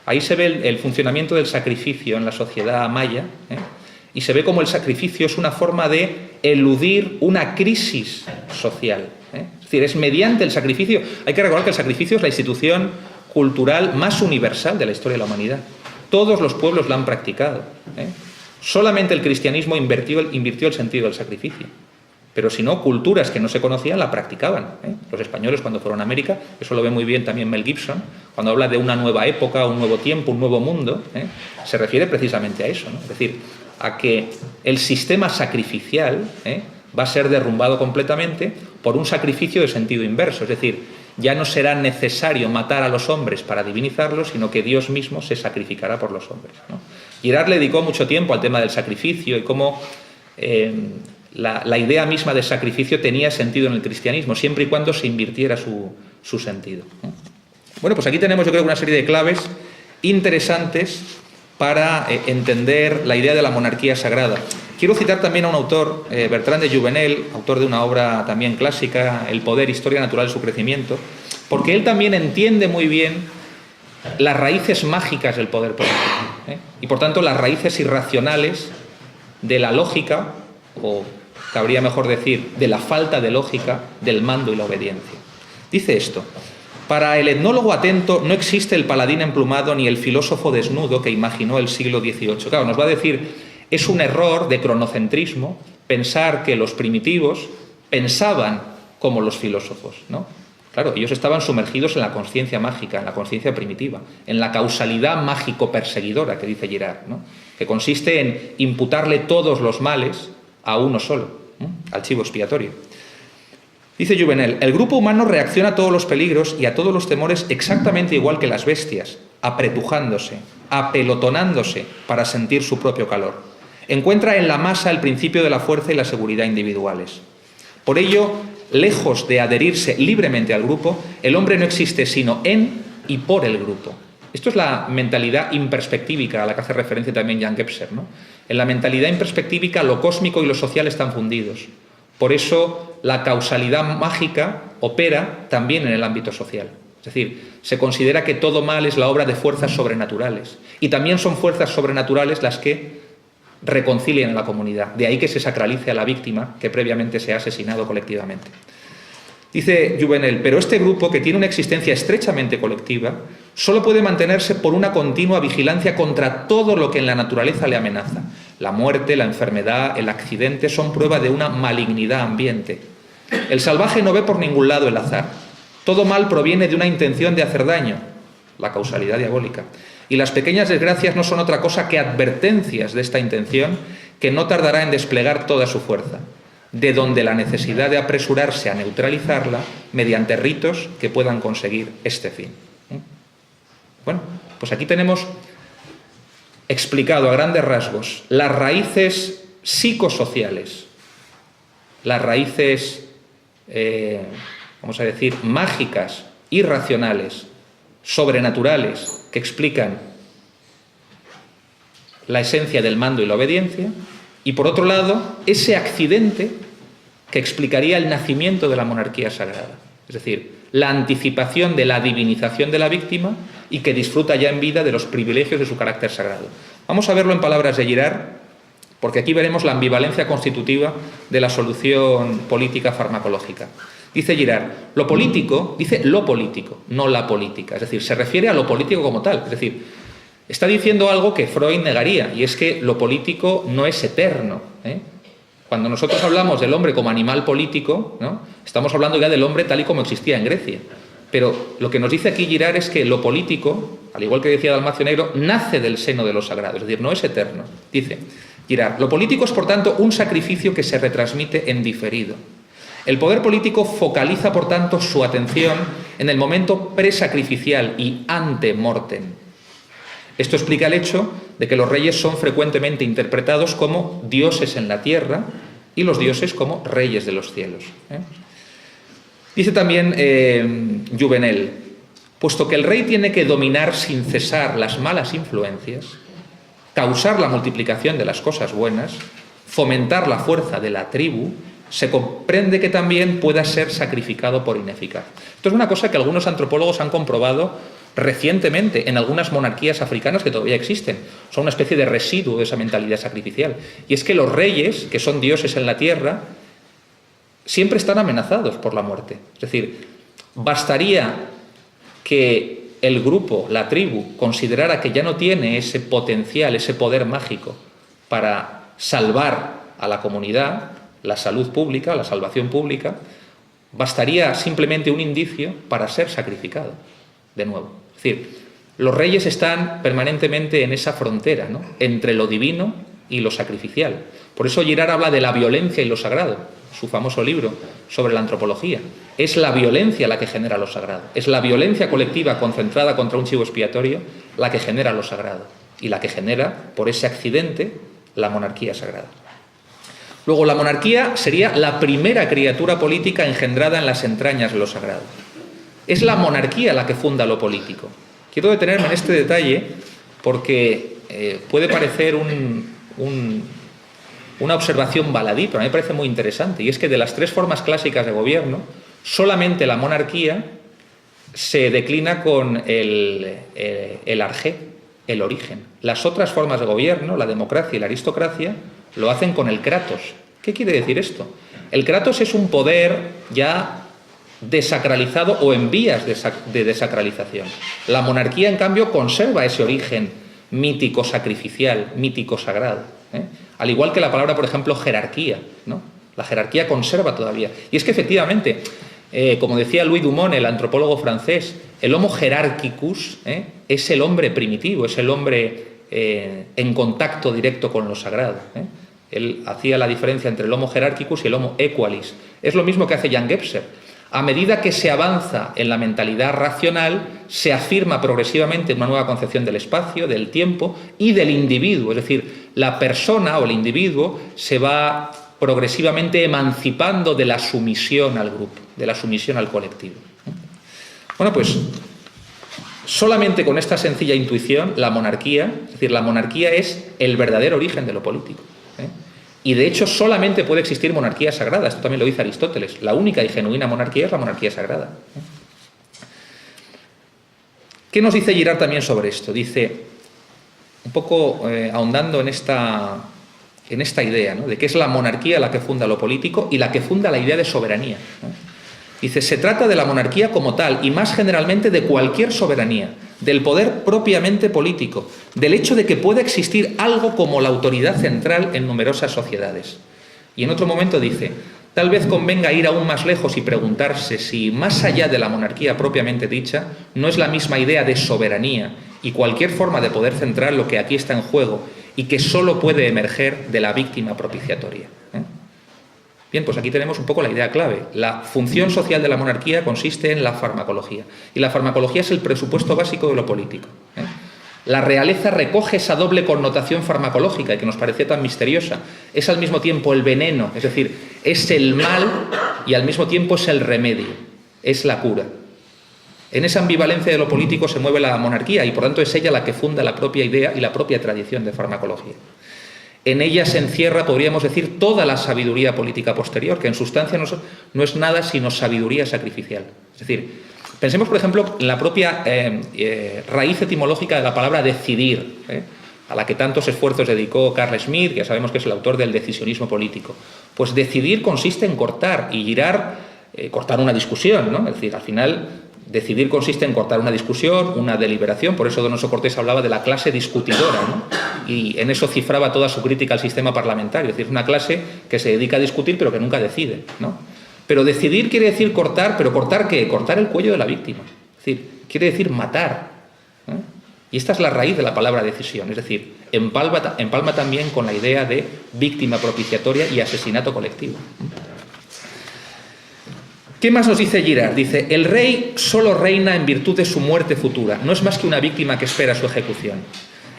Ahí se ve el funcionamiento del sacrificio en la sociedad maya, y se ve como el sacrificio es una forma de eludir una crisis social. Es decir, es mediante el sacrificio. Hay que recordar que el sacrificio es la institución cultural más universal de la historia de la humanidad. Todos los pueblos la han practicado. Solamente el cristianismo invirtió el sentido del sacrificio. Pero si no, culturas que no se conocían la practicaban. Los españoles cuando fueron a América, eso lo ve muy bien también Mel Gibson, cuando habla de una nueva época, un nuevo tiempo, un nuevo mundo, se refiere precisamente a eso, ¿no? Es decir, a que el sistema sacrificial va a ser derrumbado completamente por un sacrificio de sentido inverso. Es decir, ya no será necesario matar a los hombres para divinizarlos, sino que Dios mismo se sacrificará por los hombres, ¿no? Girard le dedicó mucho tiempo al tema del sacrificio y cómo la idea misma de sacrificio tenía sentido en el cristianismo, siempre y cuando se invirtiera su sentido. Bueno, pues aquí tenemos, yo creo, una serie de claves interesantes para entender la idea de la monarquía sagrada. Quiero citar también a un autor, Bertrand de Jouvenel, autor de una obra también clásica, El poder, historia natural de su crecimiento, porque él también entiende muy bien las raíces mágicas del poder político, y por tanto las raíces irracionales de la lógica, o cabría mejor decir, de la falta de lógica del mando y la obediencia. Dice esto: para el etnólogo atento no existe el paladín emplumado ni el filósofo desnudo que imaginó el siglo XVIII. Claro, nos va a decir, es un error de cronocentrismo pensar que los primitivos pensaban como los filósofos, ¿no? Claro, ellos estaban sumergidos en la conciencia mágica, en la conciencia primitiva, en la causalidad mágico-perseguidora que dice Girard, ¿no? Que consiste en imputarle todos los males a uno solo, ¿no? Al chivo expiatorio. Dice Jouvenel, el grupo humano reacciona a todos los peligros y a todos los temores exactamente igual que las bestias, apretujándose, apelotonándose para sentir su propio calor. Encuentra en la masa el principio de la fuerza y la seguridad individuales. Por ello, lejos de adherirse libremente al grupo, el hombre no existe sino en y por el grupo. Esto es la mentalidad imperspectívica a la que hace referencia también Jan Gebser, ¿no? En la mentalidad imperspectívica lo cósmico y lo social están fundidos. Por eso la causalidad mágica opera también en el ámbito social. Es decir, se considera que todo mal es la obra de fuerzas sobrenaturales. Y también son fuerzas sobrenaturales las que reconcilian a la comunidad. De ahí que se sacralice a la víctima que previamente se ha asesinado colectivamente. Dice Jouvenel, pero este grupo, que tiene una existencia estrechamente colectiva, solo puede mantenerse por una continua vigilancia contra todo lo que en la naturaleza le amenaza. La muerte, la enfermedad, el accidente son prueba de una malignidad ambiente. El salvaje no ve por ningún lado el azar. Todo mal proviene de una intención de hacer daño, la causalidad diabólica. Y las pequeñas desgracias no son otra cosa que advertencias de esta intención que no tardará en desplegar toda su fuerza. de donde la necesidad de apresurarse a neutralizarla mediante ritos que puedan conseguir este fin. Bueno, pues aquí tenemos explicado a grandes rasgos las raíces psicosociales, las raíces, vamos a decir, mágicas, irracionales, sobrenaturales, que explican la esencia del mando y la obediencia, y por otro lado, ese accidente que explicaría el nacimiento de la monarquía sagrada, es decir, la anticipación de la divinización de la víctima y que disfruta ya en vida de los privilegios de su carácter sagrado. Vamos a verlo en palabras de Girard, porque aquí veremos la ambivalencia constitutiva de la solución política farmacológica. Dice Girard, lo político, dice lo político, no la política, es decir, se refiere a lo político como tal, es decir, está diciendo algo que Freud negaría, y es que lo político no es eterno, ¿eh? Cuando nosotros hablamos del hombre como animal político, ¿no?, estamos hablando ya del hombre tal y como existía en Grecia. Pero lo que nos dice aquí Girard es que lo político, al igual que decía Dalmacio Negro, nace del seno de lo sagrado, es decir, no es eterno. Dice Girard, lo político es, por tanto, un sacrificio que se retransmite en diferido. El poder político focaliza, por tanto, su atención en el momento presacrificial y ante mortem. Esto explica el hecho de que los reyes son frecuentemente interpretados como dioses en la tierra y los dioses como reyes de los cielos. Dice también Juvenel, puesto que el rey tiene que dominar sin cesar las malas influencias, causar la multiplicación de las cosas buenas, fomentar la fuerza de la tribu, se comprende que también pueda ser sacrificado por ineficaz. Esto es una cosa que algunos antropólogos han comprobado recientemente en algunas monarquías africanas que todavía existen. Son una especie de residuo de esa mentalidad sacrificial. Y es que los reyes, que son dioses en la tierra, siempre están amenazados por la muerte. Es decir, bastaría que el grupo, la tribu, considerara que ya no tiene ese potencial, ese poder mágico para salvar a la comunidad, la salud pública, la salvación pública, bastaría simplemente un indicio para ser sacrificado de nuevo. Es decir, los reyes están permanentemente en esa frontera, ¿no?, entre lo divino y lo sacrificial. Por eso Girard habla de la violencia y lo sagrado, su famoso libro sobre la antropología. Es la violencia la que genera lo sagrado. Es la violencia colectiva concentrada contra un chivo expiatorio la que genera lo sagrado y la que genera, por ese accidente, la monarquía sagrada. Luego, la monarquía sería la primera criatura política engendrada en las entrañas de lo sagrado. Es la monarquía la que funda lo político. Quiero detenerme en este detalle porque puede parecer una observación baladí, pero a mí me parece muy interesante, y es que de las tres formas clásicas de gobierno, solamente la monarquía se declina con el arjé, el origen. Las otras formas de gobierno, la democracia y la aristocracia, lo hacen con el kratos. ¿Qué quiere decir esto? El kratos es un poder ya desacralizado o en vías de desacralización. La monarquía, en cambio, conserva ese origen mítico, sacrificial, mítico, sagrado, ¿eh? Al igual que la palabra, por ejemplo, jerarquía, ¿no? La jerarquía conserva todavía. Y es que efectivamente, como decía Louis Dumont, el antropólogo francés, el homo hierarchicus es el hombre primitivo, es el hombre en contacto directo con lo sagrado. Él hacía la diferencia entre el homo hierarchicus y el homo equalis. Es lo mismo que hace Jan Gebser. A medida que se avanza en la mentalidad racional, se afirma progresivamente una nueva concepción del espacio, del tiempo y del individuo. Es decir, la persona o el individuo se va progresivamente emancipando de la sumisión al grupo, de la sumisión al colectivo. Bueno, pues solamente con esta sencilla intuición, la monarquía, es decir, la monarquía es el verdadero origen de lo político. Y de hecho solamente puede existir monarquía sagrada, esto también lo dice Aristóteles, la única y genuina monarquía es la monarquía sagrada. ¿Qué nos dice Girard también sobre esto? Dice, un poco ahondando en esta idea, ¿no?, de que es la monarquía la que funda lo político y la que funda la idea de soberanía, ¿no? Dice, se trata de la monarquía como tal y más generalmente de cualquier soberanía, del poder propiamente político, del hecho de que pueda existir algo como la autoridad central en numerosas sociedades. Y en otro momento dice, tal vez convenga ir aún más lejos y preguntarse si, más allá de la monarquía propiamente dicha, no es la misma idea de soberanía y cualquier forma de poder central lo que aquí está en juego y que solo puede emerger de la víctima propiciatoria. Bien, pues aquí tenemos un poco la idea clave. La función social de la monarquía consiste en la farmacología. Y la farmacología es el presupuesto básico de lo político. La realeza recoge esa doble connotación farmacológica y que nos parecía tan misteriosa. Es al mismo tiempo el veneno, es decir, es el mal y al mismo tiempo es el remedio, es la cura. En esa ambivalencia de lo político se mueve la monarquía y por tanto es ella la que funda la propia idea y la propia tradición de farmacología. En ella se encierra, podríamos decir, toda la sabiduría política posterior, que en sustancia no es nada sino sabiduría sacrificial. Es decir, pensemos, por ejemplo, en la propia raíz etimológica de la palabra decidir, a la que tantos esfuerzos dedicó Carl Schmitt, que ya sabemos que es el autor del decisionismo político. Pues decidir consiste en cortar y girar, cortar una discusión, ¿no? Es decir, al final, decidir consiste en cortar una discusión, una deliberación, por eso Donoso Cortés hablaba de la clase discutidora, ¿no? Y en eso cifraba toda su crítica al sistema parlamentario, es decir, una clase que se dedica a discutir pero que nunca decide, ¿no? Pero decidir quiere decir cortar, ¿pero cortar qué? Cortar el cuello de la víctima, es decir, quiere decir matar, ¿no? Y esta es la raíz de la palabra decisión, es decir, empalma también con la idea de víctima propiciatoria y asesinato colectivo. ¿Qué más nos dice Girard? Dice, el rey solo reina en virtud de su muerte futura, no es más que una víctima que espera su ejecución.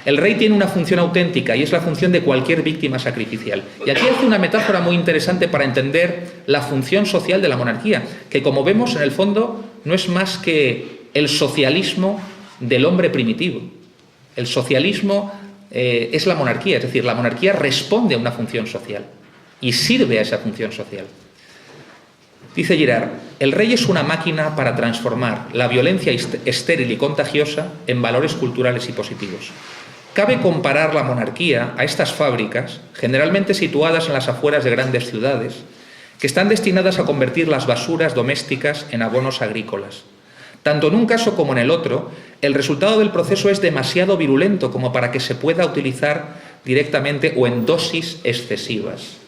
El rey tiene una función auténtica y es la función de cualquier víctima sacrificial. Y aquí hace una metáfora muy interesante para entender la función social de la monarquía, que como vemos en el fondo no es más que el socialismo del hombre primitivo. El socialismo es la monarquía, es decir, la monarquía responde a una función social y sirve a esa función social. Dice Girard, el rey es una máquina para transformar la violencia estéril y contagiosa en valores culturales y positivos. Cabe comparar la monarquía a estas fábricas, generalmente situadas en las afueras de grandes ciudades, que están destinadas a convertir las basuras domésticas en abonos agrícolas. Tanto en un caso como en el otro, el resultado del proceso es demasiado virulento como para que se pueda utilizar directamente o en dosis excesivas.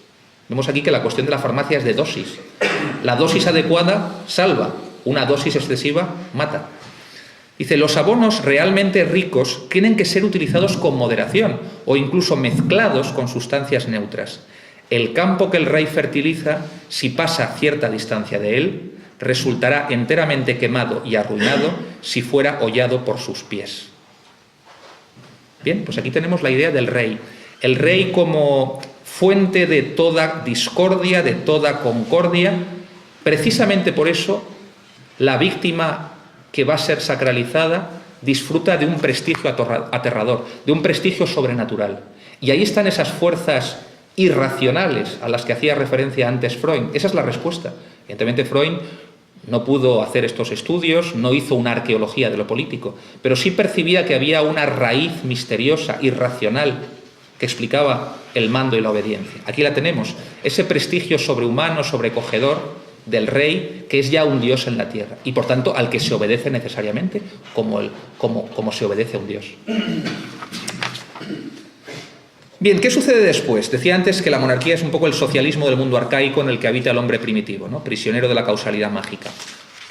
Vemos aquí que la cuestión de la farmacia es de dosis. La dosis adecuada salva, una dosis excesiva mata. Dice, los abonos realmente ricos tienen que ser utilizados con moderación o incluso mezclados con sustancias neutras. El campo que el rey fertiliza, si pasa cierta distancia de él, resultará enteramente quemado y arruinado si fuera hollado por sus pies. Bien, pues aquí tenemos la idea del rey. El rey como fuente de toda discordia, de toda concordia. Precisamente por eso, la víctima que va a ser sacralizada disfruta de un prestigio aterrador, de un prestigio sobrenatural. Y ahí están esas fuerzas irracionales a las que hacía referencia antes Freud. Esa es la respuesta. Evidentemente Freud no pudo hacer estos estudios, no hizo una arqueología de lo político, pero sí percibía que había una raíz misteriosa, irracional, que explicaba el mando y la obediencia. Aquí la tenemos, ese prestigio sobrehumano, sobrecogedor del rey, que es ya un dios en la tierra, y por tanto al que se obedece necesariamente como se obedece a un dios. Bien, ¿qué sucede después? Decía antes que la monarquía es un poco el socialismo del mundo arcaico en el que habita el hombre primitivo, ¿no? Prisionero de la causalidad mágica.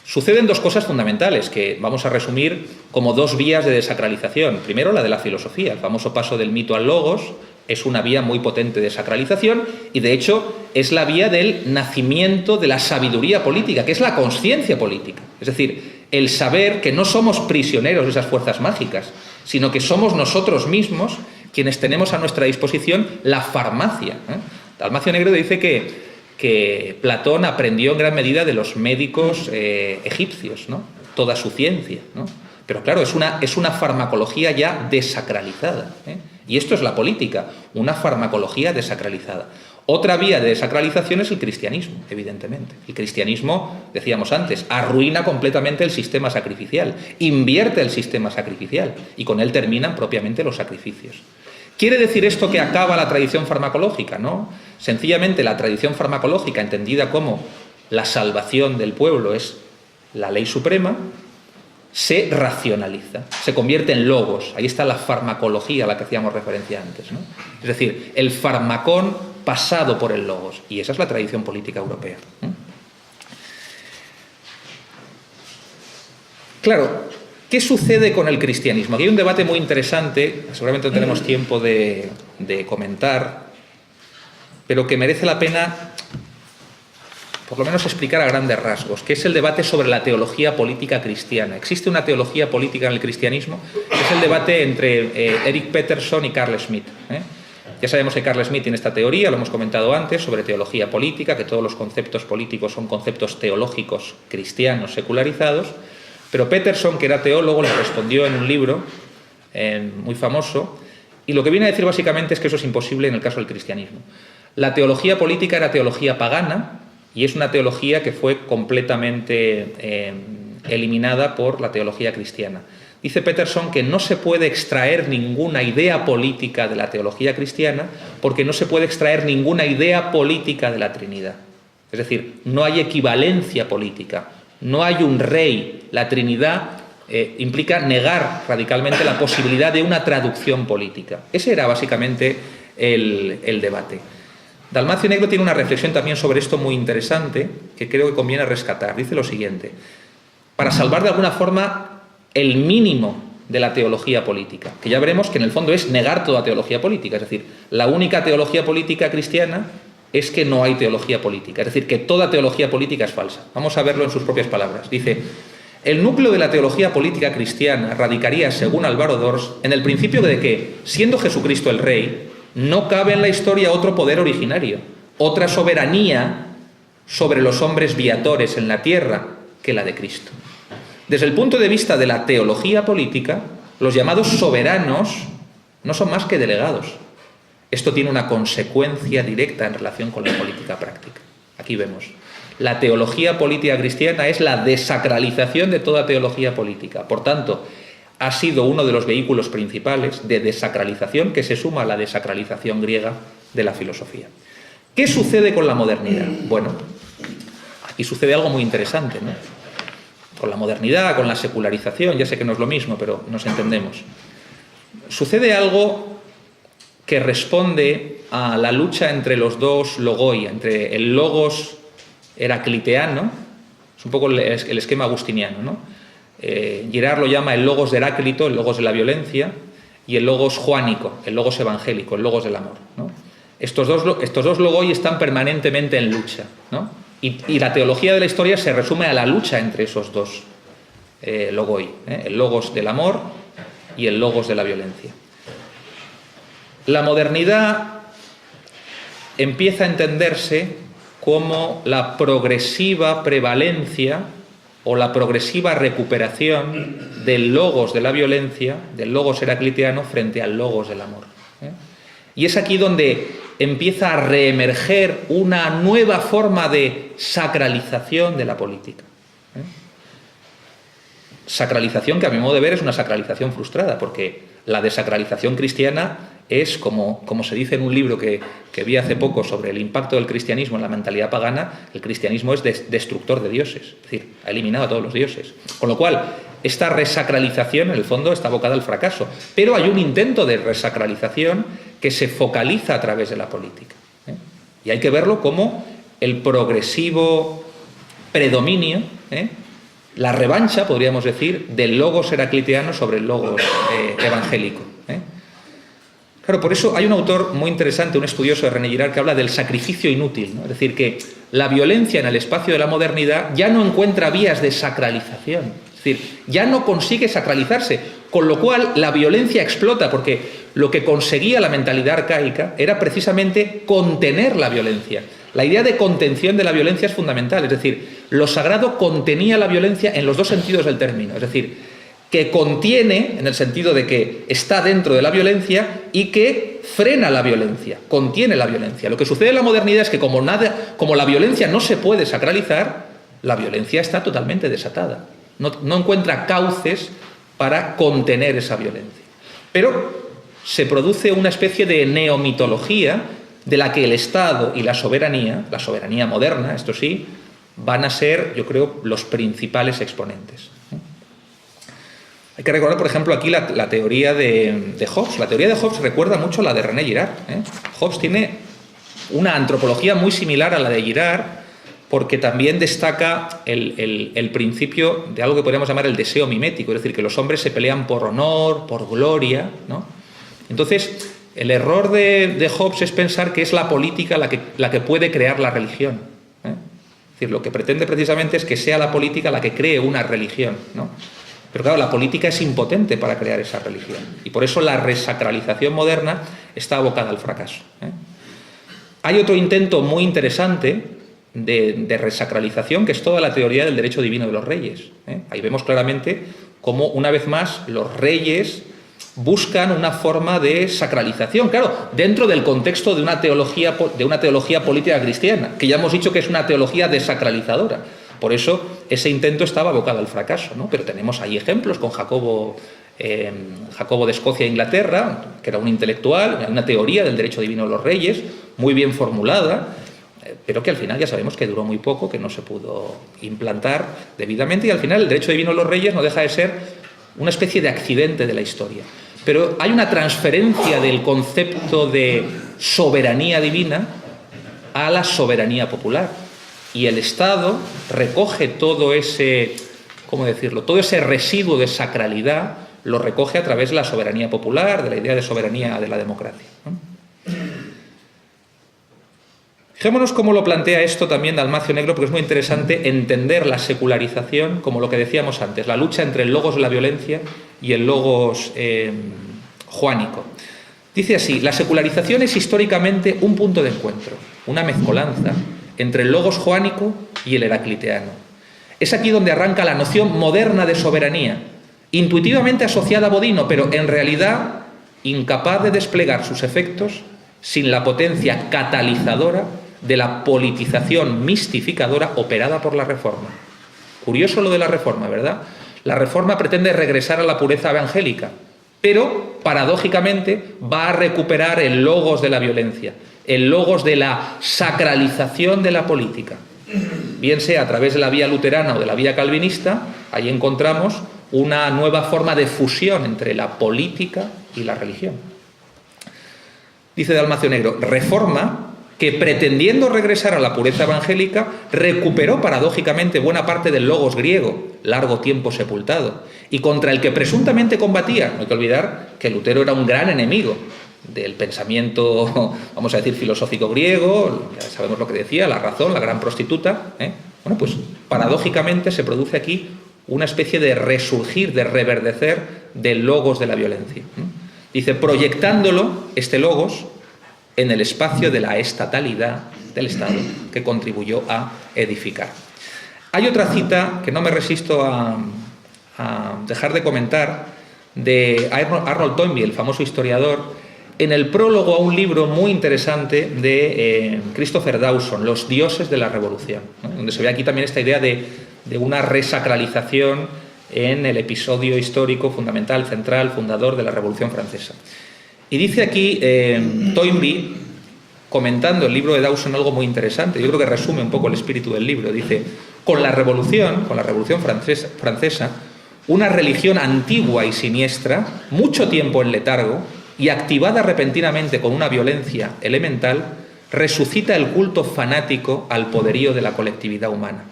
Suceden dos cosas fundamentales que vamos a resumir como dos vías de desacralización. Primero, la de la filosofía. El famoso paso del mito al logos es una vía muy potente de desacralización y, de hecho, es la vía del nacimiento de la sabiduría política, que es la consciencia política. Es decir, el saber que no somos prisioneros de esas fuerzas mágicas, sino que somos nosotros mismos quienes tenemos a nuestra disposición la farmacia. Dalmacio Negredo dice que Platón aprendió en gran medida de los médicos egipcios, ¿no? Toda su ciencia, ¿no? Pero claro, es una farmacología ya desacralizada, ¿eh? Y esto es la política, una farmacología desacralizada. Otra vía de desacralización es el cristianismo, evidentemente. El cristianismo, decíamos antes, arruina completamente el sistema sacrificial, invierte el sistema sacrificial y con él terminan propiamente los sacrificios. ¿Quiere decir esto que acaba la tradición farmacológica? No. Sencillamente la tradición farmacológica, entendida como la salvación del pueblo, es la ley suprema, se racionaliza, se convierte en logos. Ahí está la farmacología a la que hacíamos referencia antes, ¿no? Es decir, el farmacón pasado por el logos. Y esa es la tradición política europea, ¿eh? Claro, ¿qué sucede con el cristianismo? Aquí hay un debate muy interesante, seguramente no tenemos tiempo de comentar, pero que merece la pena por lo menos explicar a grandes rasgos, que es el debate sobre la teología política cristiana. ¿Existe una teología política en el cristianismo? Es el debate entre Eric Peterson y Carl Schmitt. Ya sabemos que Carl Schmitt tiene esta teoría, lo hemos comentado antes, sobre teología política, que todos los conceptos políticos son conceptos teológicos cristianos secularizados, pero Peterson, que era teólogo, le respondió en un libro muy famoso, y lo que viene a decir básicamente es que eso es imposible en el caso del cristianismo. La teología política era teología pagana, y es una teología que fue completamente eliminada por la teología cristiana. Dice Peterson que no se puede extraer ninguna idea política de la teología cristiana porque no se puede extraer ninguna idea política de la Trinidad. Es decir, no hay equivalencia política, no hay un rey. La Trinidad implica negar radicalmente la posibilidad de una traducción política. Ese era básicamente el debate. Dalmacio Negro tiene una reflexión también sobre esto muy interesante que creo que conviene rescatar. Dice lo siguiente: para salvar de alguna forma el mínimo de la teología política, que ya veremos que en el fondo es negar toda teología política, es decir, la única teología política cristiana es que no hay teología política, es decir, que toda teología política es falsa. Vamos a verlo en sus propias palabras. Dice: el núcleo de la teología política cristiana radicaría, según Álvaro Dors, en el principio de que, siendo Jesucristo el Rey, no cabe en la historia otro poder originario, otra soberanía sobre los hombres viatores en la tierra que la de Cristo. Desde el punto de vista de la teología política, los llamados soberanos no son más que delegados. Esto tiene una consecuencia directa en relación con la política práctica. Aquí vemos. La teología política cristiana es la desacralización de toda teología política. Por tanto, ha sido uno de los vehículos principales de desacralización que se suma a la desacralización griega de la filosofía. ¿Qué sucede con la modernidad? Bueno, aquí sucede algo muy interesante, ¿no? Con la modernidad, con la secularización, ya sé que no es lo mismo, pero nos entendemos. Sucede algo que responde a la lucha entre los dos logoi, entre el logos heracliteano, es un poco el esquema agustiniano, ¿no? Girard lo llama el logos de Heráclito, el logos de la violencia, y el logos juánico, el logos evangélico, el logos del amor, ¿no? Estos dos logoi están permanentemente en lucha, ¿no? Y la teología de la historia se resume a la lucha entre esos dos logoi, el logos del amor y el logos de la violencia. La modernidad empieza a entenderse como la progresiva prevalencia o la progresiva recuperación del logos de la violencia, del logos heracliteano frente al logos del amor. Y es aquí donde empieza a reemerger una nueva forma de sacralización de la política. Sacralización que, a mi modo de ver, es una sacralización frustrada, porque la desacralización cristiana es, como se dice en un libro que vi hace poco sobre el impacto del cristianismo en la mentalidad pagana, el cristianismo es destructor de dioses, es decir, ha eliminado a todos los dioses. Con lo cual, esta resacralización, en el fondo, está abocada al fracaso. Pero hay un intento de resacralización que se focaliza a través de la política. Y hay que verlo como el progresivo predominio, la revancha, podríamos decir, del logos heracliteano sobre el logos evangélico. Claro, por eso hay un autor muy interesante, un estudioso de René Girard, que habla del sacrificio inútil, ¿no? Es decir, que la violencia en el espacio de la modernidad ya no encuentra vías de sacralización. Es decir, ya no consigue sacralizarse, con lo cual la violencia explota, porque lo que conseguía la mentalidad arcaica era precisamente contener la violencia. La idea de contención de la violencia es fundamental, es decir, lo sagrado contenía la violencia en los dos sentidos del término, es decir, que contiene, en el sentido de que está dentro de la violencia, y que frena la violencia, contiene la violencia. Lo que sucede en la modernidad es que como la violencia no se puede sacralizar, la violencia está totalmente desatada. No encuentra cauces para contener esa violencia. Pero se produce una especie de neomitología de la que el Estado y la soberanía moderna, esto sí, van a ser, yo creo, los principales exponentes. Hay que recordar, por ejemplo, aquí la teoría de Hobbes. La teoría de Hobbes recuerda mucho a la de René Girard. Hobbes tiene una antropología muy similar a la de Girard, porque también destaca el principio de algo que podríamos llamar el deseo mimético, es decir, que los hombres se pelean por honor, por gloria, ¿no? Entonces, el error de Hobbes es pensar que es la política la que puede crear la religión. Es decir, lo que pretende precisamente es que sea la política la que cree una religión, ¿no? Pero claro, la política es impotente para crear esa religión. Y por eso la resacralización moderna está abocada al fracaso, ¿eh? Hay otro intento muy interesante de resacralización, que es toda la teoría del derecho divino de los reyes, ¿eh? Ahí vemos claramente cómo, una vez más, los reyes buscan una forma de sacralización, claro, dentro del contexto de una teología política cristiana, que ya hemos dicho que es una teología desacralizadora. Por eso ese intento estaba abocado al fracaso, ¿no? Pero tenemos ahí ejemplos con Jacobo de Escocia e Inglaterra, que era un intelectual, una teoría del derecho divino de los reyes, muy bien formulada, pero que al final ya sabemos que duró muy poco, que no se pudo implantar debidamente, y al final el derecho divino de los reyes no deja de ser una especie de accidente de la historia. Pero hay una transferencia del concepto de soberanía divina a la soberanía popular. Y el Estado recoge todo ese, ¿cómo decirlo?, todo ese residuo de sacralidad, lo recoge a través de la soberanía popular, de la idea de soberanía de la democracia, ¿no? Fijémonos cómo lo plantea esto también Dalmacio Negro, porque es muy interesante entender la secularización como lo que decíamos antes, la lucha entre el logos de la violencia y el logos joánico. Dice así: la secularización es históricamente un punto de encuentro, una mezcolanza entre el logos joánico y el heracliteano. Es aquí donde arranca la noción moderna de soberanía, intuitivamente asociada a Bodino, pero en realidad incapaz de desplegar sus efectos sin la potencia catalizadora de la politización mistificadora operada por la Reforma. Curioso lo de la Reforma, ¿verdad? La Reforma pretende regresar a la pureza evangélica, pero paradójicamente va a recuperar el logos de la violencia, el logos de la sacralización de la política. Bien sea a través de la vía luterana o de la vía calvinista, ahí encontramos una nueva forma de fusión entre la política y la religión. Dice Dalmacio Negro: Reforma que, pretendiendo regresar a la pureza evangélica, recuperó paradójicamente buena parte del logos griego, largo tiempo sepultado, y contra el que presuntamente combatía. No hay que olvidar que Lutero era un gran enemigo del pensamiento, vamos a decir, filosófico griego, ya sabemos lo que decía, la razón, la gran prostituta, ¿eh? Bueno, pues paradójicamente se produce aquí una especie de resurgir, de reverdecer del logos de la violencia, ¿no? Dice: proyectándolo, este logos, en el espacio de la estatalidad del Estado, que contribuyó a edificar. Hay otra cita que no me resisto a dejar de comentar, de Arnold Toynbee, el famoso historiador, en el prólogo a un libro muy interesante de Christopher Dawson, Los dioses de la revolución, ¿no? Donde se ve aquí también esta idea de una resacralización en el episodio histórico fundamental, central, fundador de la Revolución Francesa. Y dice aquí Toynbee, comentando el libro de Dawson, algo muy interesante. Yo creo que resume un poco el espíritu del libro. Dice: con la Revolución Francesa, una religión antigua y siniestra, mucho tiempo en letargo y activada repentinamente con una violencia elemental, resucita el culto fanático al poderío de la colectividad humana.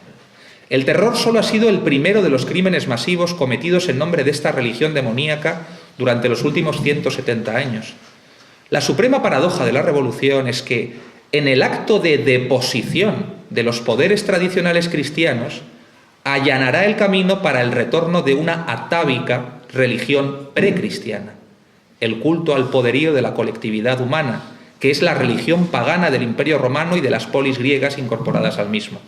El terror solo ha sido el primero de los crímenes masivos cometidos en nombre de esta religión demoníaca durante los últimos 170 años. La suprema paradoja de la revolución es que, en el acto de deposición de los poderes tradicionales cristianos, allanará el camino para el retorno de una atávica religión precristiana, el culto al poderío de la colectividad humana, que es la religión pagana del Imperio Romano y de las polis griegas incorporadas al mismo.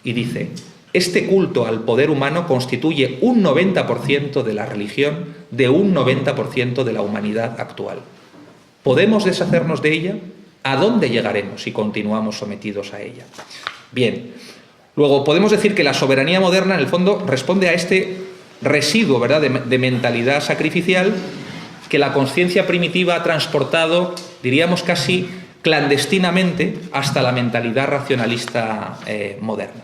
Y dice: este culto al poder humano constituye un 90% de la religión de un 90% de la humanidad actual. ¿Podemos deshacernos de ella? ¿A dónde llegaremos si continuamos sometidos a ella? Bien, luego podemos decir que la soberanía moderna en el fondo responde a este residuo, ¿verdad?, de mentalidad sacrificial que la conciencia primitiva ha transportado, diríamos casi clandestinamente, hasta la mentalidad racionalista moderna.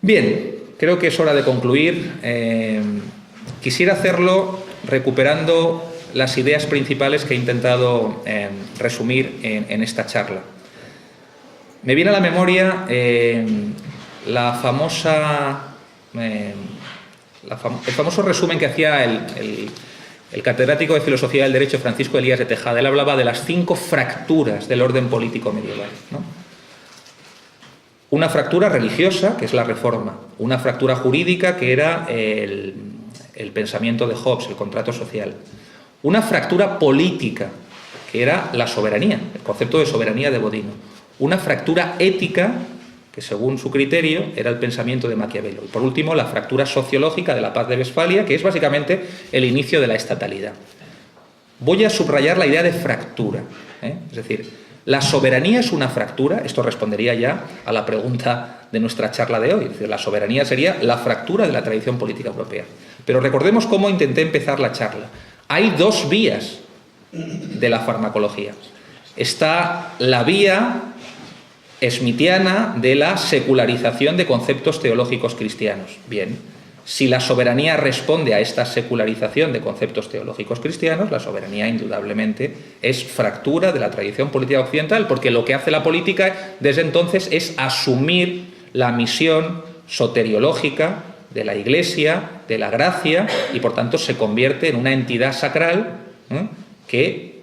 Bien, creo que es hora de concluir. Quisiera hacerlo recuperando las ideas principales que he intentado resumir en esta charla. Me viene a la memoria el famoso resumen que hacía el catedrático de Filosofía del Derecho Francisco Elías de Tejada. Él hablaba de las 5 fracturas del orden político medieval, ¿no? una fractura religiosa, que es la Reforma, una fractura jurídica, que era el pensamiento de Hobbes, el contrato social, una fractura política, que era la soberanía, el concepto de soberanía de Bodino, una fractura ética, que según su criterio era el pensamiento de Maquiavelo, y por último la fractura sociológica de la Paz de Westfalia, que es básicamente el inicio de la estatalidad. Voy a subrayar la idea de fractura, es decir, la soberanía es una fractura. Esto respondería ya a la pregunta de nuestra charla de hoy. Es decir, la soberanía sería la fractura de la tradición política europea. Pero recordemos cómo intenté empezar la charla. Hay dos vías de la farmacología. Está la vía smithiana de la secularización de conceptos teológicos cristianos. Bien, si la soberanía responde a esta secularización de conceptos teológicos cristianos, la soberanía indudablemente es fractura de la tradición política occidental, porque lo que hace la política desde entonces es asumir la misión soteriológica de la Iglesia, de la gracia, y por tanto se convierte en una entidad sacral que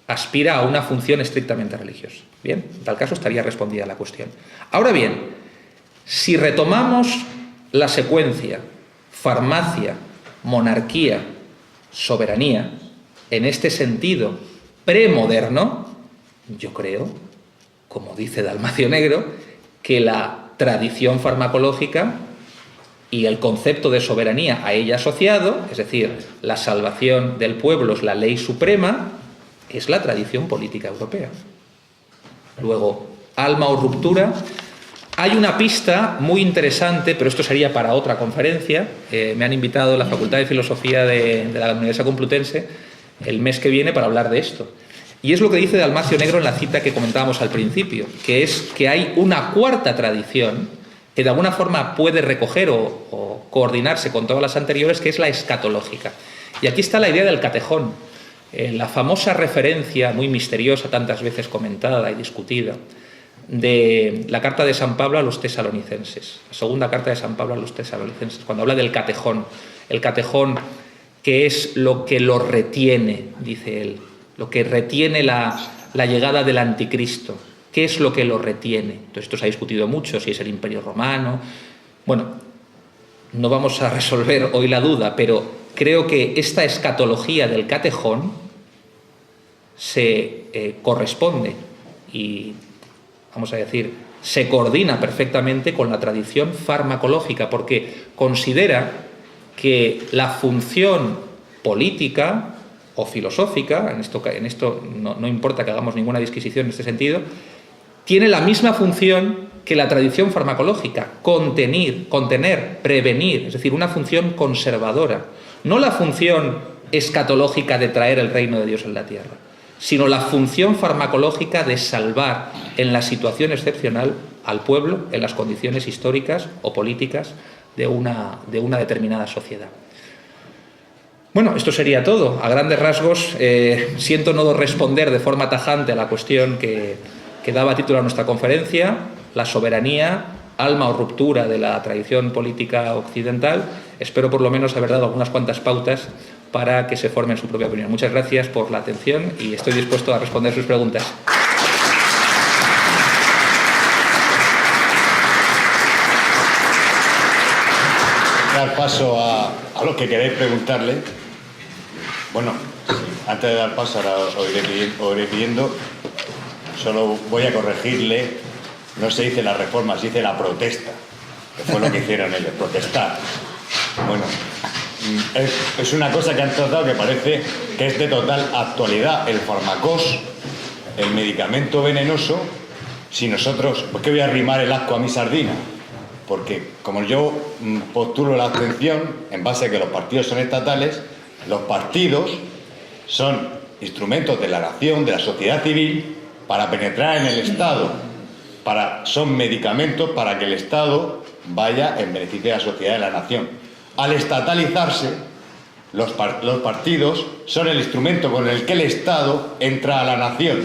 aspira a una función estrictamente religiosa. Bien, en tal caso estaría respondida la cuestión. Ahora bien, si retomamos la secuencia farmacia, monarquía, soberanía, en este sentido premoderno, yo creo, como dice Dalmacio Negro, que la tradición farmacológica y el concepto de soberanía a ella asociado, es decir, la salvación del pueblo es la ley suprema, es la tradición política europea. Luego, alma o ruptura. Hay una pista muy interesante, pero esto sería para otra conferencia. Me han invitado la Facultad de Filosofía de la Universidad Complutense el mes que viene para hablar de esto. Y es lo que dice Dalmacio Negro en la cita que comentábamos al principio, que es que hay una cuarta tradición que de alguna forma puede recoger o coordinarse con todas las anteriores, que es la escatológica. Y aquí está la idea del catejón, la famosa referencia muy misteriosa, tantas veces comentada y discutida, de la carta de San Pablo a los tesalonicenses, la segunda carta de San Pablo a los tesalonicenses, cuando habla del catejón, el catejón que es lo que lo retiene, dice él, lo que retiene la llegada del anticristo. ¿Qué es lo que lo retiene? Entonces esto se ha discutido mucho, si es el Imperio Romano. Bueno, no vamos a resolver hoy la duda, pero creo que esta escatología del catejón se corresponde y, vamos a decir, se coordina perfectamente con la tradición farmacológica, porque considera que la función política o filosófica, en esto no importa que hagamos ninguna disquisición en este sentido, tiene la misma función que la tradición farmacológica: contener, prevenir, es decir, una función conservadora, no la función escatológica de traer el reino de Dios en la tierra, sino la función farmacológica de salvar en la situación excepcional al pueblo en las condiciones históricas o políticas de una determinada sociedad. Bueno, esto sería todo. A grandes rasgos, siento no responder de forma tajante a la cuestión que daba título a nuestra conferencia, la soberanía, alma o ruptura de la tradición política occidental. Espero por lo menos haber dado algunas cuantas pautas para que se formen su propia opinión. Muchas gracias por la atención y estoy dispuesto a responder sus preguntas. Dar paso a lo que queréis preguntarle. Bueno, antes de dar paso, ahora os iré pidiendo, solo voy a corregirle, no se dice la reforma, se dice la protesta, que fue lo que hicieron ellos, protestar. Bueno, es una cosa que han tratado que parece que es de total actualidad. El farmacos, el medicamento venenoso, si nosotros, ¿por qué voy a arrimar el asco a mi sardina? Porque como yo postulo la abstención en base a que los partidos son estatales, los partidos son instrumentos de la nación, de la sociedad civil, para penetrar en el Estado, son medicamentos para que el Estado vaya en beneficio de la sociedad y de la nación. Al estatalizarse, los partidos son el instrumento con el que el Estado entra a la nación.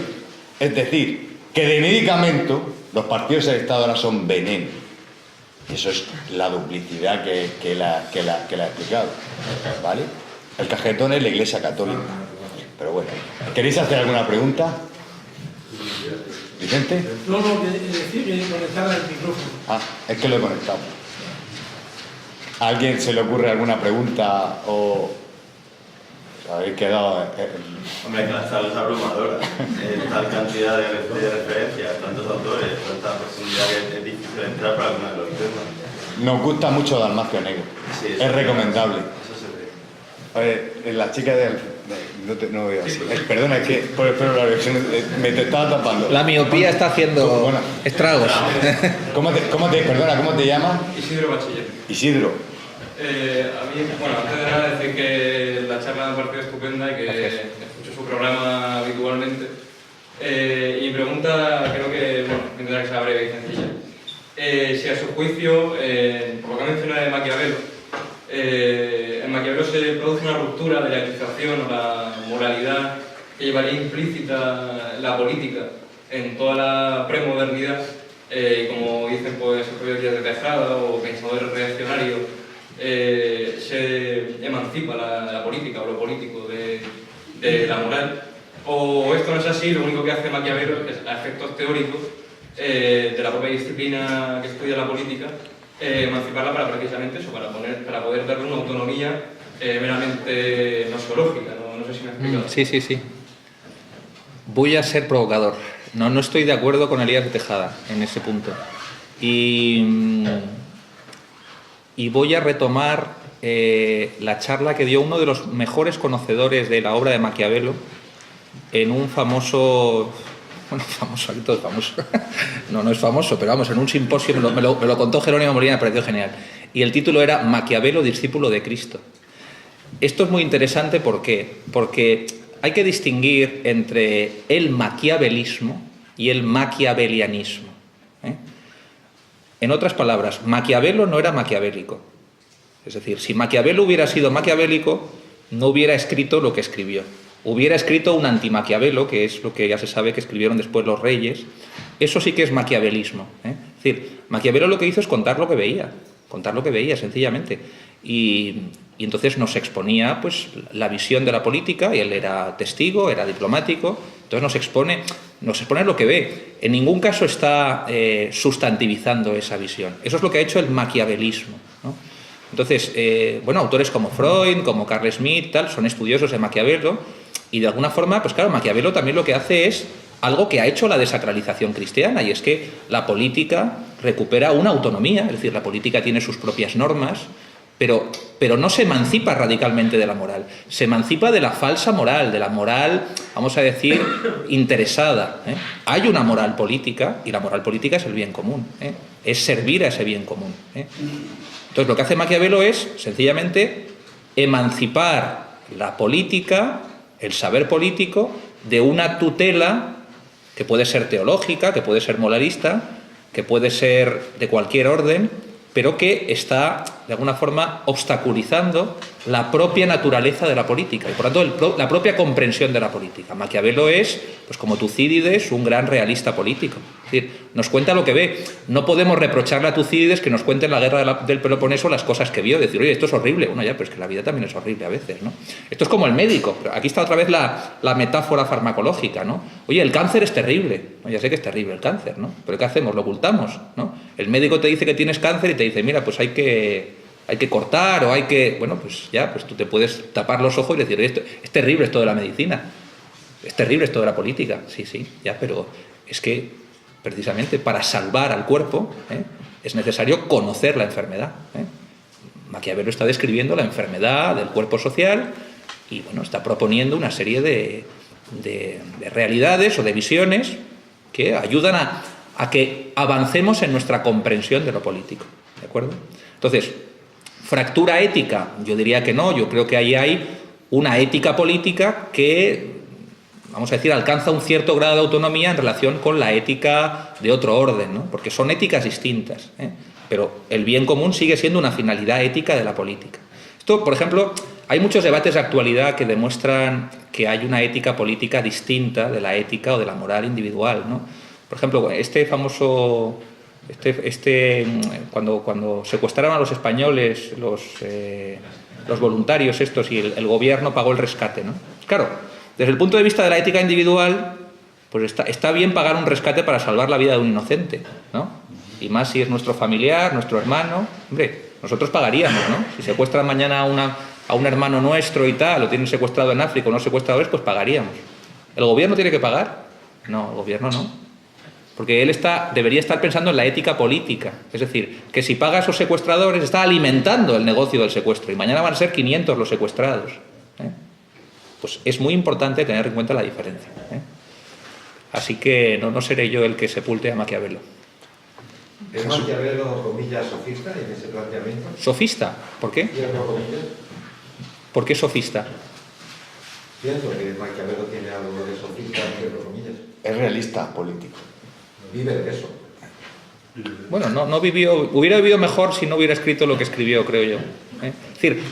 Es decir, que de medicamento los partidos del Estado ahora son veneno. Eso es la duplicidad que la he explicado, ¿vale? El cajetón es la Iglesia Católica. Pero bueno, ¿queréis hacer alguna pregunta? ¿Vicente? No, que decir que conectarla al micrófono. Ah, es que lo he conectado. ¿A alguien se le ocurre alguna pregunta o os habéis quedado? Hombre, que la charla es abrumadora. Tal cantidad de referencias, tantos autores, tanta profundidad que es difícil entrar para alguno de los temas. Nos gusta mucho Dalmacio Negro. Sí, es recomendable. Eso se ve. A ver, la chica no veo así. Perdona, es que por el pelo largo, me te estaba tapando. La miopía está haciendo Bueno. estragos. ¿Cómo te llamas? Isidro Bachiller. Isidro. A mí, bueno, antes de nada decir que la charla me ha parecido estupenda y que escucho su programa habitualmente. Y mi pregunta creo que, bueno, tendrá que ser breve y sencilla. Si a su juicio, por lo que ha mencionado de Maquiavelo, en Maquiavelo se produce una ruptura de la etización o la moralidad que llevaría implícita la política en toda la premodernidad, y como dicen pues Eugenio Díaz de Tejada o pensadores reaccionarios, se emancipa la política o lo político de la moral. O esto no es así, lo único que hace Maquiavelo es, a efectos teóricos de la propia disciplina que estudia la política, emanciparla para precisamente eso, para poder darle una autonomía meramente nosológica. No sé si me he explicado. Sí. Voy a ser provocador. No estoy de acuerdo con Elías de Tejada en ese punto. Y voy a retomar la charla que dio uno de los mejores conocedores de la obra de Maquiavelo en un famoso... Bueno, famoso, aquí todo es famoso. No es famoso, pero vamos, en un simposio me lo contó Jerónimo Molina, me pareció genial. Y el título era Maquiavelo, discípulo de Cristo. Esto es muy interesante, ¿por qué? Porque hay que distinguir entre el maquiavelismo y el maquiavelianismo. En otras palabras, Maquiavelo no era maquiavélico. Es decir, si Maquiavelo hubiera sido maquiavélico, no hubiera escrito lo que escribió. Hubiera escrito un antimaquiavelo, que es lo que ya se sabe que escribieron después los reyes. Eso sí que es maquiavelismo. Es decir, Maquiavelo lo que hizo es contar lo que veía, sencillamente. Y entonces nos exponía pues, la visión de la política, y él era testigo, era diplomático, entonces nos expone lo que ve. En ningún caso está sustantivizando esa visión. Eso es lo que ha hecho el maquiavelismo, ¿no? Entonces, autores como Freud, como Carl Schmitt, son estudiosos de Maquiavelo, y de alguna forma, pues claro, Maquiavelo también lo que hace es algo que ha hecho la desacralización cristiana, y es que la política recupera una autonomía, es decir, la política tiene sus propias normas, pero no se emancipa radicalmente de la moral, se emancipa de la falsa moral, de la moral, vamos a decir, interesada. Hay una moral política, y la moral política es el bien común, es servir a ese bien común. Entonces, lo que hace Maquiavelo es, sencillamente, emancipar la política, el saber político, de una tutela que puede ser teológica, que puede ser moralista, que puede ser de cualquier orden, pero que está, de alguna forma, obstaculizando la propia naturaleza de la política y, por tanto, la propia comprensión de la política. Maquiavelo es, pues como Tucídides, un gran realista político. Es decir, nos cuenta lo que ve. No podemos reprocharle a Tucídides que nos cuente en la guerra del Peloponeso las cosas que vio. Decir, oye, esto es horrible. Bueno, ya, pero es que la vida también es horrible a veces, ¿no? Esto es como el médico. Pero aquí está otra vez la metáfora farmacológica, ¿no? Oye, el cáncer es terrible. No, ya sé que es terrible el cáncer, ¿no? Pero ¿qué hacemos? Lo ocultamos, ¿no? El médico te dice que tienes cáncer y te dice, mira, pues hay que cortar o hay que... Bueno, pues ya, pues tú te puedes tapar los ojos y decir, oye, es terrible esto de la medicina, es terrible esto de la política. Sí, ya, pero es que precisamente para salvar al cuerpo es necesario conocer la enfermedad. Maquiavelo está describiendo la enfermedad del cuerpo social y, bueno, está proponiendo una serie de realidades o de visiones que ayudan a que avancemos en nuestra comprensión de lo político. ¿De acuerdo? Entonces, fractura ética, yo diría que no, yo creo que ahí hay una ética política que, vamos a decir, alcanza un cierto grado de autonomía en relación con la ética de otro orden, ¿no? Porque son éticas distintas, pero el bien común sigue siendo una finalidad ética de la política. Esto, por ejemplo, hay muchos debates de actualidad que demuestran que hay una ética política distinta de la ética o de la moral individual, ¿no? Por ejemplo, cuando secuestraron a los españoles, los voluntarios estos, y el gobierno pagó el rescate, ¿no? Claro, desde el punto de vista de la ética individual, pues está bien pagar un rescate para salvar la vida de un inocente, ¿no? Y más si es nuestro familiar, nuestro hermano. Hombre, nosotros pagaríamos, ¿no? Si secuestran mañana a un hermano nuestro y tal, lo tienen secuestrado en África, unos secuestradores, pues pagaríamos. ¿El gobierno tiene que pagar? No, el gobierno no. Porque él debería estar pensando en la ética política. Es decir, que si paga a esos secuestradores, está alimentando el negocio del secuestro. Y mañana van a ser 500 los secuestrados. Pues es muy importante tener en cuenta la diferencia. Así que no seré yo el que sepulte a Maquiavelo. ¿Es Maquiavelo, comillas, sofista en ese planteamiento? ¿Sofista? ¿Por qué? ¿Cierro comillas? ¿Por qué sofista? Pienso que Maquiavelo tiene algo de sofista, cierro comillas. Es realista político. Vive de eso. Bueno, hubiera vivido mejor si no hubiera escrito lo que escribió, creo yo. Es decir,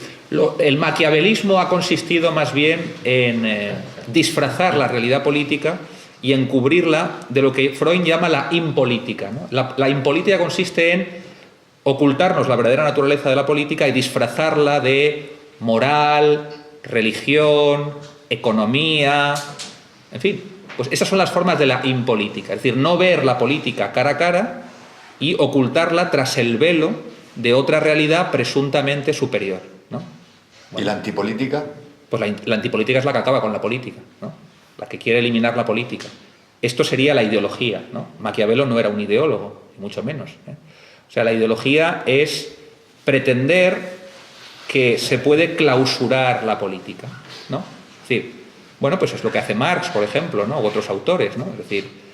el maquiavelismo ha consistido más bien en disfrazar la realidad política y encubrirla de lo que Freud llama la impolítica, ¿no? La impolítica consiste en ocultarnos la verdadera naturaleza de la política y disfrazarla de moral, religión, economía, en fin, pues esas son las formas de la impolítica, es decir, no ver la política cara a cara y ocultarla tras el velo de otra realidad presuntamente superior, ¿no? Bueno, ¿y la antipolítica? pues la antipolítica es la que acaba con la política, ¿no? La que quiere eliminar la política. Esto sería la ideología, ¿no? Maquiavelo no era un ideólogo, ni mucho menos, ¿eh? O sea, la ideología es pretender que se puede clausurar la política, ¿no? Es decir, bueno, pues es lo que hace Marx, por ejemplo, ¿no? U otros autores, ¿no? Es decir,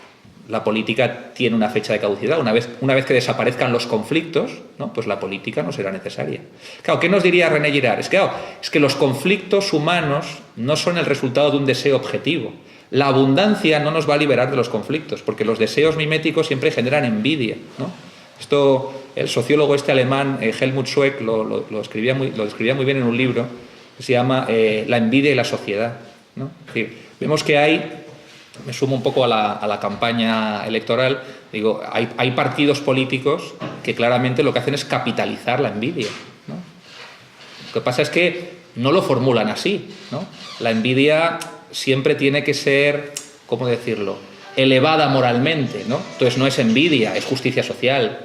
la política tiene una fecha de caducidad. Una vez que desaparezcan los conflictos, ¿no? Pues la política no será necesaria. Claro, ¿qué nos diría René Girard? Es que los conflictos humanos no son el resultado de un deseo objetivo. La abundancia no nos va a liberar de los conflictos, porque los deseos miméticos siempre generan envidia, ¿no? Esto, el sociólogo alemán, Helmut Schweck, lo describía muy bien en un libro que se llama La envidia y la sociedad, ¿no? Es decir, vemos que me sumo un poco a la campaña electoral, digo, hay partidos políticos que claramente lo que hacen es capitalizar la envidia, ¿no? Lo que pasa es que no lo formulan así, ¿no? La envidia siempre tiene que ser, ¿cómo decirlo?, elevada moralmente, ¿no? Entonces no es envidia, es justicia social,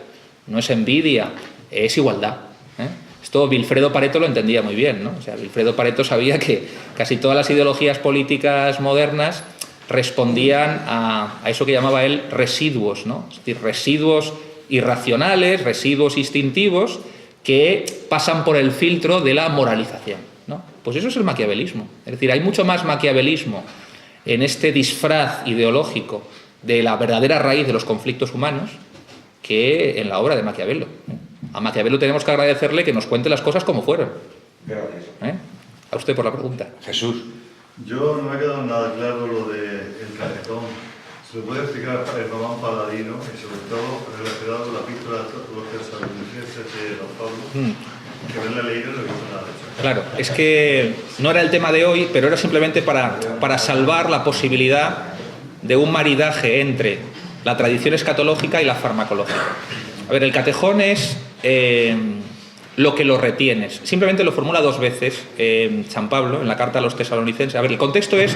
no es envidia, es igualdad, ¿eh? Esto Vilfredo Pareto lo entendía muy bien, ¿no? O sea, Vilfredo Pareto sabía que casi todas las ideologías políticas modernas respondían a eso que llamaba él residuos, ¿no? Es decir, residuos irracionales, residuos instintivos que pasan por el filtro de la moralización, ¿no? Pues eso es el maquiavelismo. Es decir, hay mucho más maquiavelismo en este disfraz ideológico de la verdadera raíz de los conflictos humanos que en la obra de Maquiavelo. A Maquiavelo tenemos que agradecerle que nos cuente las cosas como fueron. Gracias. A usted por la pregunta. Jesús. Yo no me ha quedado nada claro lo del callejón. ¿Se lo puede explicar el Román Paladino y sobre todo relacionado con la epístola de los tesalonicenses de don Pablo? Que haberla leído no he visto nada de eso. Claro, es que no era el tema de hoy, pero era simplemente para salvar la posibilidad de un maridaje entre la tradición escatológica y la farmacológica. A ver, el catejón es lo que lo retienes. Simplemente lo formula dos veces San Pablo en la carta a los tesalonicenses. A ver, el contexto es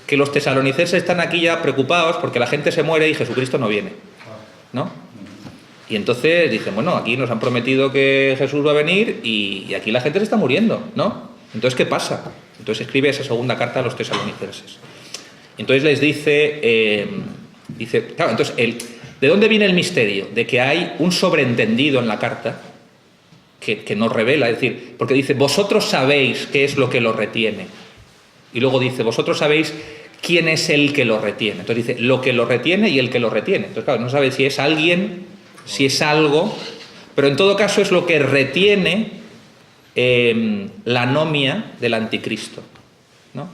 que los tesalonicenses están aquí ya preocupados porque la gente se muere y Jesucristo no viene, ¿no? Y entonces dicen, bueno, aquí nos han prometido que Jesús va a venir y aquí la gente se está muriendo, ¿no? Entonces, ¿qué pasa? Entonces escribe esa segunda carta a los tesalonicenses. Entonces les dice, claro, entonces, ¿de dónde viene el misterio? De que hay un sobreentendido en la carta que nos revela, es decir, porque dice, vosotros sabéis qué es lo que lo retiene. Y luego dice, vosotros sabéis quién es el que lo retiene. Entonces dice, lo que lo retiene y el que lo retiene. Entonces, claro, no sabe si es alguien, si es algo, pero en todo caso es lo que retiene la anomia del anticristo, ¿no?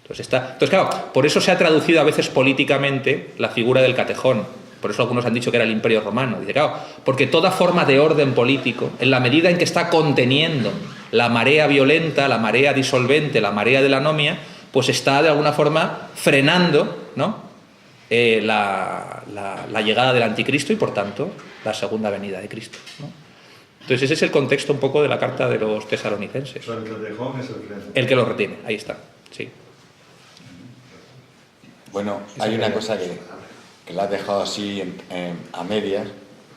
Entonces, claro, por eso se ha traducido a veces políticamente la figura del catejón. Por eso algunos han dicho que era el Imperio Romano. Dice, claro, porque toda forma de orden político, en la medida en que está conteniendo la marea violenta, la marea disolvente, la marea de la anomia, pues está de alguna forma frenando, ¿no?, la llegada del anticristo y por tanto la segunda venida de Cristo, ¿no? Entonces ese es el contexto un poco de la carta de los tesalonicenses. O sea, el callejón es el freno. El que lo retiene, ahí está, sí. Bueno, hay una cosa que la has dejado así a medias,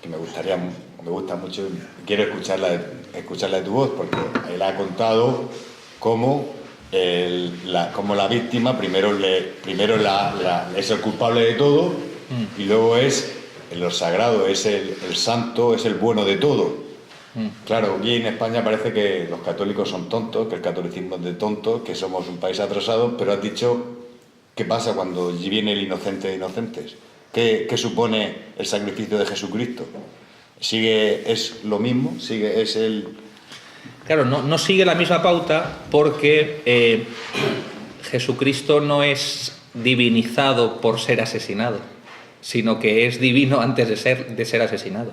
que me gusta mucho, y quiero escucharla de tu voz, porque él ha contado cómo la víctima primero es el culpable de todo, y luego es lo sagrado, es el santo, es el bueno de todo. Claro, aquí en España parece que los católicos son tontos, que el catolicismo es de tontos, que somos un país atrasado, pero has dicho, ¿qué pasa cuando viene el inocente de inocentes? ¿Qué supone el sacrificio de Jesucristo? ¿Es lo mismo? Claro, no sigue la misma pauta porque Jesucristo no es divinizado por ser asesinado, sino que es divino antes de ser asesinado.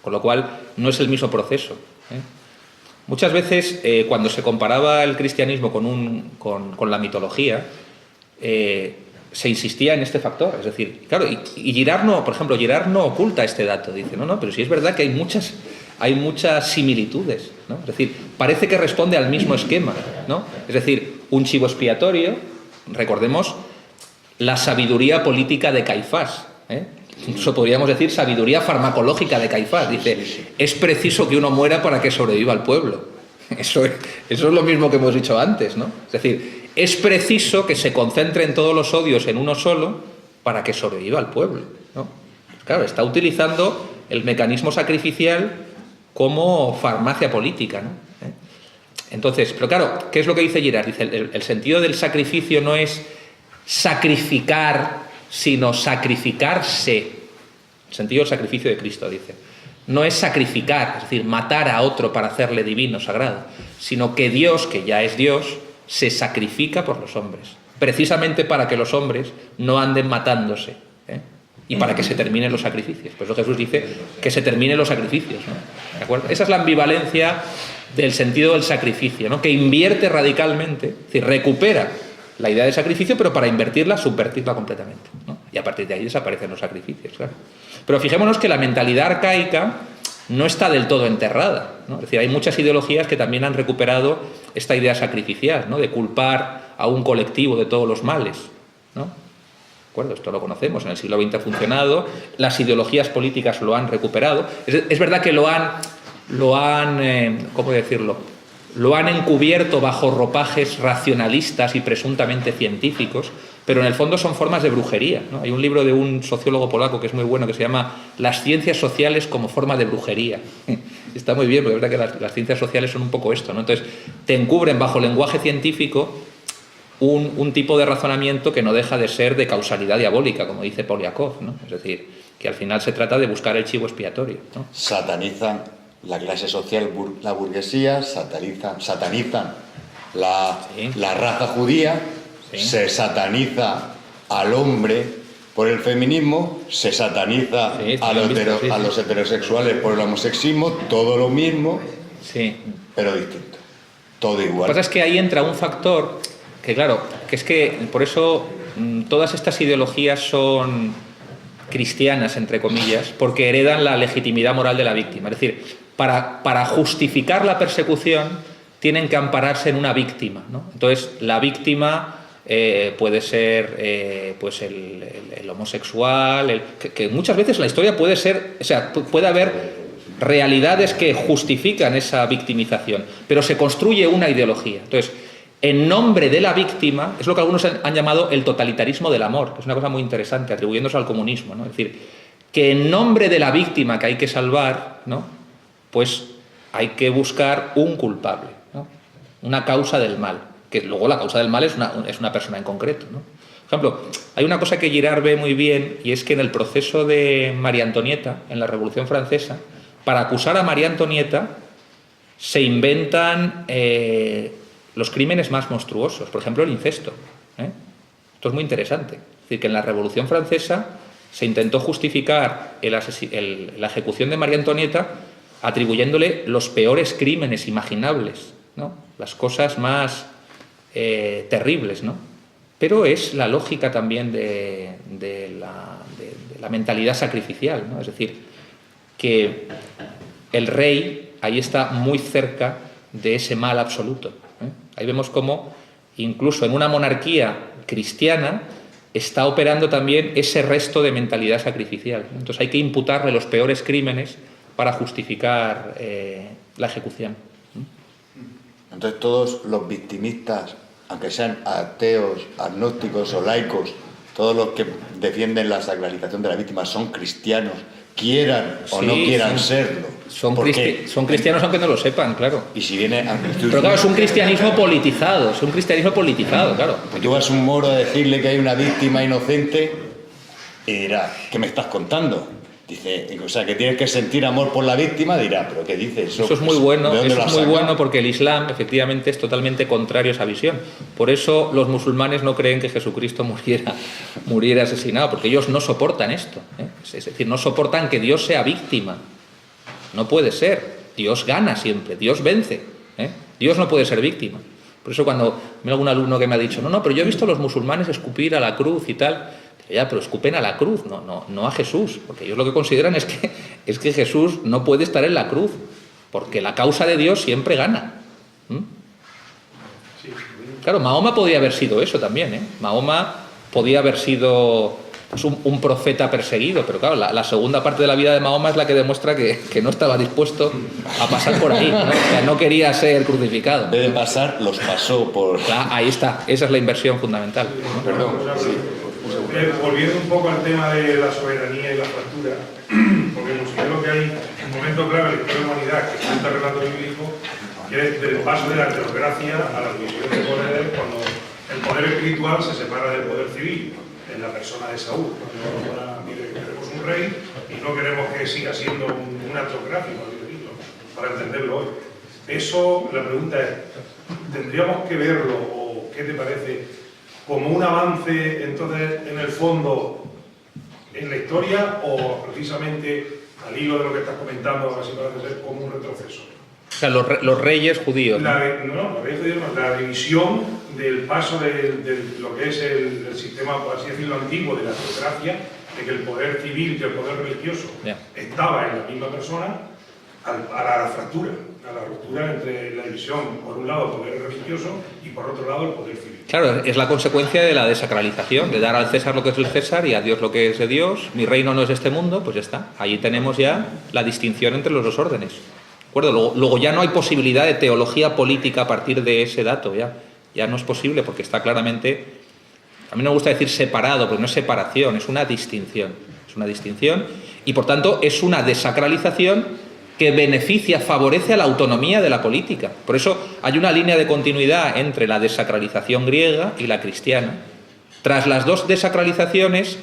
Con lo cual, no es el mismo proceso. Muchas veces, cuando se comparaba el cristianismo con la mitología, se insistía en este factor. Es decir, claro, y Girard no oculta este dato. Dice, no, pero sí es verdad que hay muchas similitudes, ¿no? Es decir, parece que responde al mismo esquema, ¿no? Es decir, un chivo expiatorio, recordemos la sabiduría política de Caifás, Incluso podríamos decir sabiduría farmacológica de Caifás. Dice, es preciso que uno muera para que sobreviva el pueblo. Eso es lo mismo que hemos dicho antes, ¿no? Es decir, es preciso que se concentren todos los odios en uno solo para que sobreviva el pueblo, ¿no? Claro, está utilizando el mecanismo sacrificial como farmacia política, ¿no? Entonces, pero claro, ¿qué es lo que dice Girard? Dice, el sentido del sacrificio no es sacrificar, sino sacrificarse. El sentido del sacrificio de Cristo, dice. No es sacrificar, es decir, matar a otro para hacerle divino, sagrado, sino que Dios, que ya es Dios, se sacrifica por los hombres, precisamente para que los hombres no anden matándose, y para que se terminen los sacrificios. Por eso Jesús dice que se terminen los sacrificios, ¿no? ¿De acuerdo? Esa es la ambivalencia del sentido del sacrificio, ¿no? Que invierte radicalmente, es decir, recupera la idea del sacrificio, pero para invertirla, subvertirla completamente, ¿no? Y a partir de ahí desaparecen los sacrificios, claro. Pero fijémonos que la mentalidad arcaica no está del todo enterrada, ¿no? Es decir, hay muchas ideologías que también han recuperado esta idea sacrificial, ¿no? De culpar a un colectivo de todos los males, ¿no? ¿De acuerdo? Esto lo conocemos, en el siglo XX ha funcionado, las ideologías políticas lo han recuperado. Es verdad que lo han ¿cómo decirlo? Lo han encubierto bajo ropajes racionalistas y presuntamente científicos, pero en el fondo son formas de brujería, ¿no? Hay un libro de un sociólogo polaco que es muy bueno, que se llama Las ciencias sociales como forma de brujería. Está muy bien, porque es verdad que las ciencias sociales son un poco esto, ¿no? Entonces, te encubren bajo lenguaje científico un tipo de razonamiento que no deja de ser de causalidad diabólica, como dice Poliakov, ¿no? Es decir, que al final se trata de buscar el chivo expiatorio, ¿no? Satanizan la clase social, la burguesía, satanizan la raza judía, sí. Se sataniza al hombre por el feminismo, se sataniza a los heterosexuales por el homosexismo, todo lo mismo, sí, pero distinto, todo igual. Lo que pasa es que ahí entra un factor que, claro, que es que por eso todas estas ideologías son cristianas, entre comillas, porque heredan la legitimidad moral de la víctima. Es decir, para justificar la persecución tienen que ampararse en una víctima, ¿no? Entonces, la víctima puede ser pues el homosexual, que muchas veces la historia puede ser, o sea, puede haber realidades que justifican esa victimización, pero se construye una ideología. Entonces, en nombre de la víctima, es lo que algunos han llamado el totalitarismo del amor, que es una cosa muy interesante, atribuyéndose al comunismo, ¿no? Es decir, que en nombre de la víctima que hay que salvar, ¿no? Pues hay que buscar un culpable, ¿no? Una causa del mal, que luego la causa del mal es una persona en concreto, ¿no? Por ejemplo, hay una cosa que Girard ve muy bien, y es que en el proceso de María Antonieta, en la Revolución Francesa, para acusar a María Antonieta se inventan los crímenes más monstruosos, por ejemplo el incesto, Esto es muy interesante. Es decir, que en la Revolución Francesa se intentó justificar la ejecución de María Antonieta atribuyéndole los peores crímenes imaginables, ¿no? Las cosas más terribles, ¿no? Pero es la lógica también de la mentalidad sacrificial, ¿no? Es decir, que el rey ahí está muy cerca de ese mal absoluto, Ahí vemos cómo, incluso en una monarquía cristiana, está operando también ese resto de mentalidad sacrificial. Entonces hay que imputarle los peores crímenes para justificar la ejecución. Entonces todos los victimistas, aunque sean ateos, agnósticos o laicos, todos los que defienden la sacralización de la víctima son cristianos, quieran o no quieran serlo. Son cristianos aunque no lo sepan, claro. Y si viene... Pero claro, es un cristianismo politizado, claro. Pues tú vas a un moro a decirle que hay una víctima inocente y dirá, ¿qué me estás contando? Dice, o sea, que tienes que sentir amor por la víctima, dirá, ¿pero qué dices? Eso es muy bueno, porque el Islam efectivamente es totalmente contrario a esa visión. Por eso los musulmanes no creen que Jesucristo muriera asesinado, porque ellos no soportan esto, ¿eh? Es decir, no soportan que Dios sea víctima. No puede ser. Dios gana siempre, Dios vence, ¿eh? Dios no puede ser víctima. Por eso cuando me algún alumno que me ha dicho, no, pero yo he visto a los musulmanes escupir a la cruz y tal... Ya, pero escupen a la cruz, no a Jesús, porque ellos lo que consideran es que Jesús no puede estar en la cruz, porque la causa de Dios siempre gana. Claro, Mahoma podía haber sido eso también, ¿eh? Mahoma podía haber sido pues, un profeta perseguido, pero claro, la segunda parte de la vida de Mahoma es la que demuestra que no estaba dispuesto a pasar por ahí, ¿no? O sea, no quería ser crucificado. En vez de pasar, los pasó por... Claro, ahí está, esa es la inversión fundamental, ¿no? Perdón, sí. Volviendo un poco al tema de la soberanía y la fractura, porque considero que hay un momento clave en la historia de la humanidad que cuenta el relato bíblico, que es del paso de la teocracia a la división de poderes cuando el poder espiritual se separa del poder civil, en la persona de Saúl. Ahora queremos un rey y no queremos que siga siendo una teocracia, para entenderlo hoy. Eso, la pregunta es, ¿tendríamos que verlo o qué te parece? ¿Como un avance, entonces, en el fondo, en la historia, o precisamente, al hilo de lo que estás comentando, así parece ser como un retroceso? O sea, los reyes judíos. Los reyes judíos no, la división del paso de lo que es el sistema, por así decirlo, antiguo de la teocracia, de que el poder civil y el poder religioso estaba en la misma persona, a la fractura, a la ruptura entre la división, por un lado, el poder religioso y por otro lado, el poder civil. Claro, es la consecuencia de la desacralización, de dar al César lo que es del César y a Dios lo que es de Dios. Mi reino no es de este mundo, pues ya está. Ahí tenemos ya la distinción entre los dos órdenes. ¿De acuerdo? Luego ya no hay posibilidad de teología política a partir de ese dato, ya no es posible porque está claramente, a mí no me gusta decir separado, porque no es separación, es una distinción. Es una distinción y por tanto es una desacralización que beneficia, favorece a la autonomía de la política. Por eso hay una línea de continuidad entre la desacralización griega y la cristiana. Tras las dos desacralizaciones,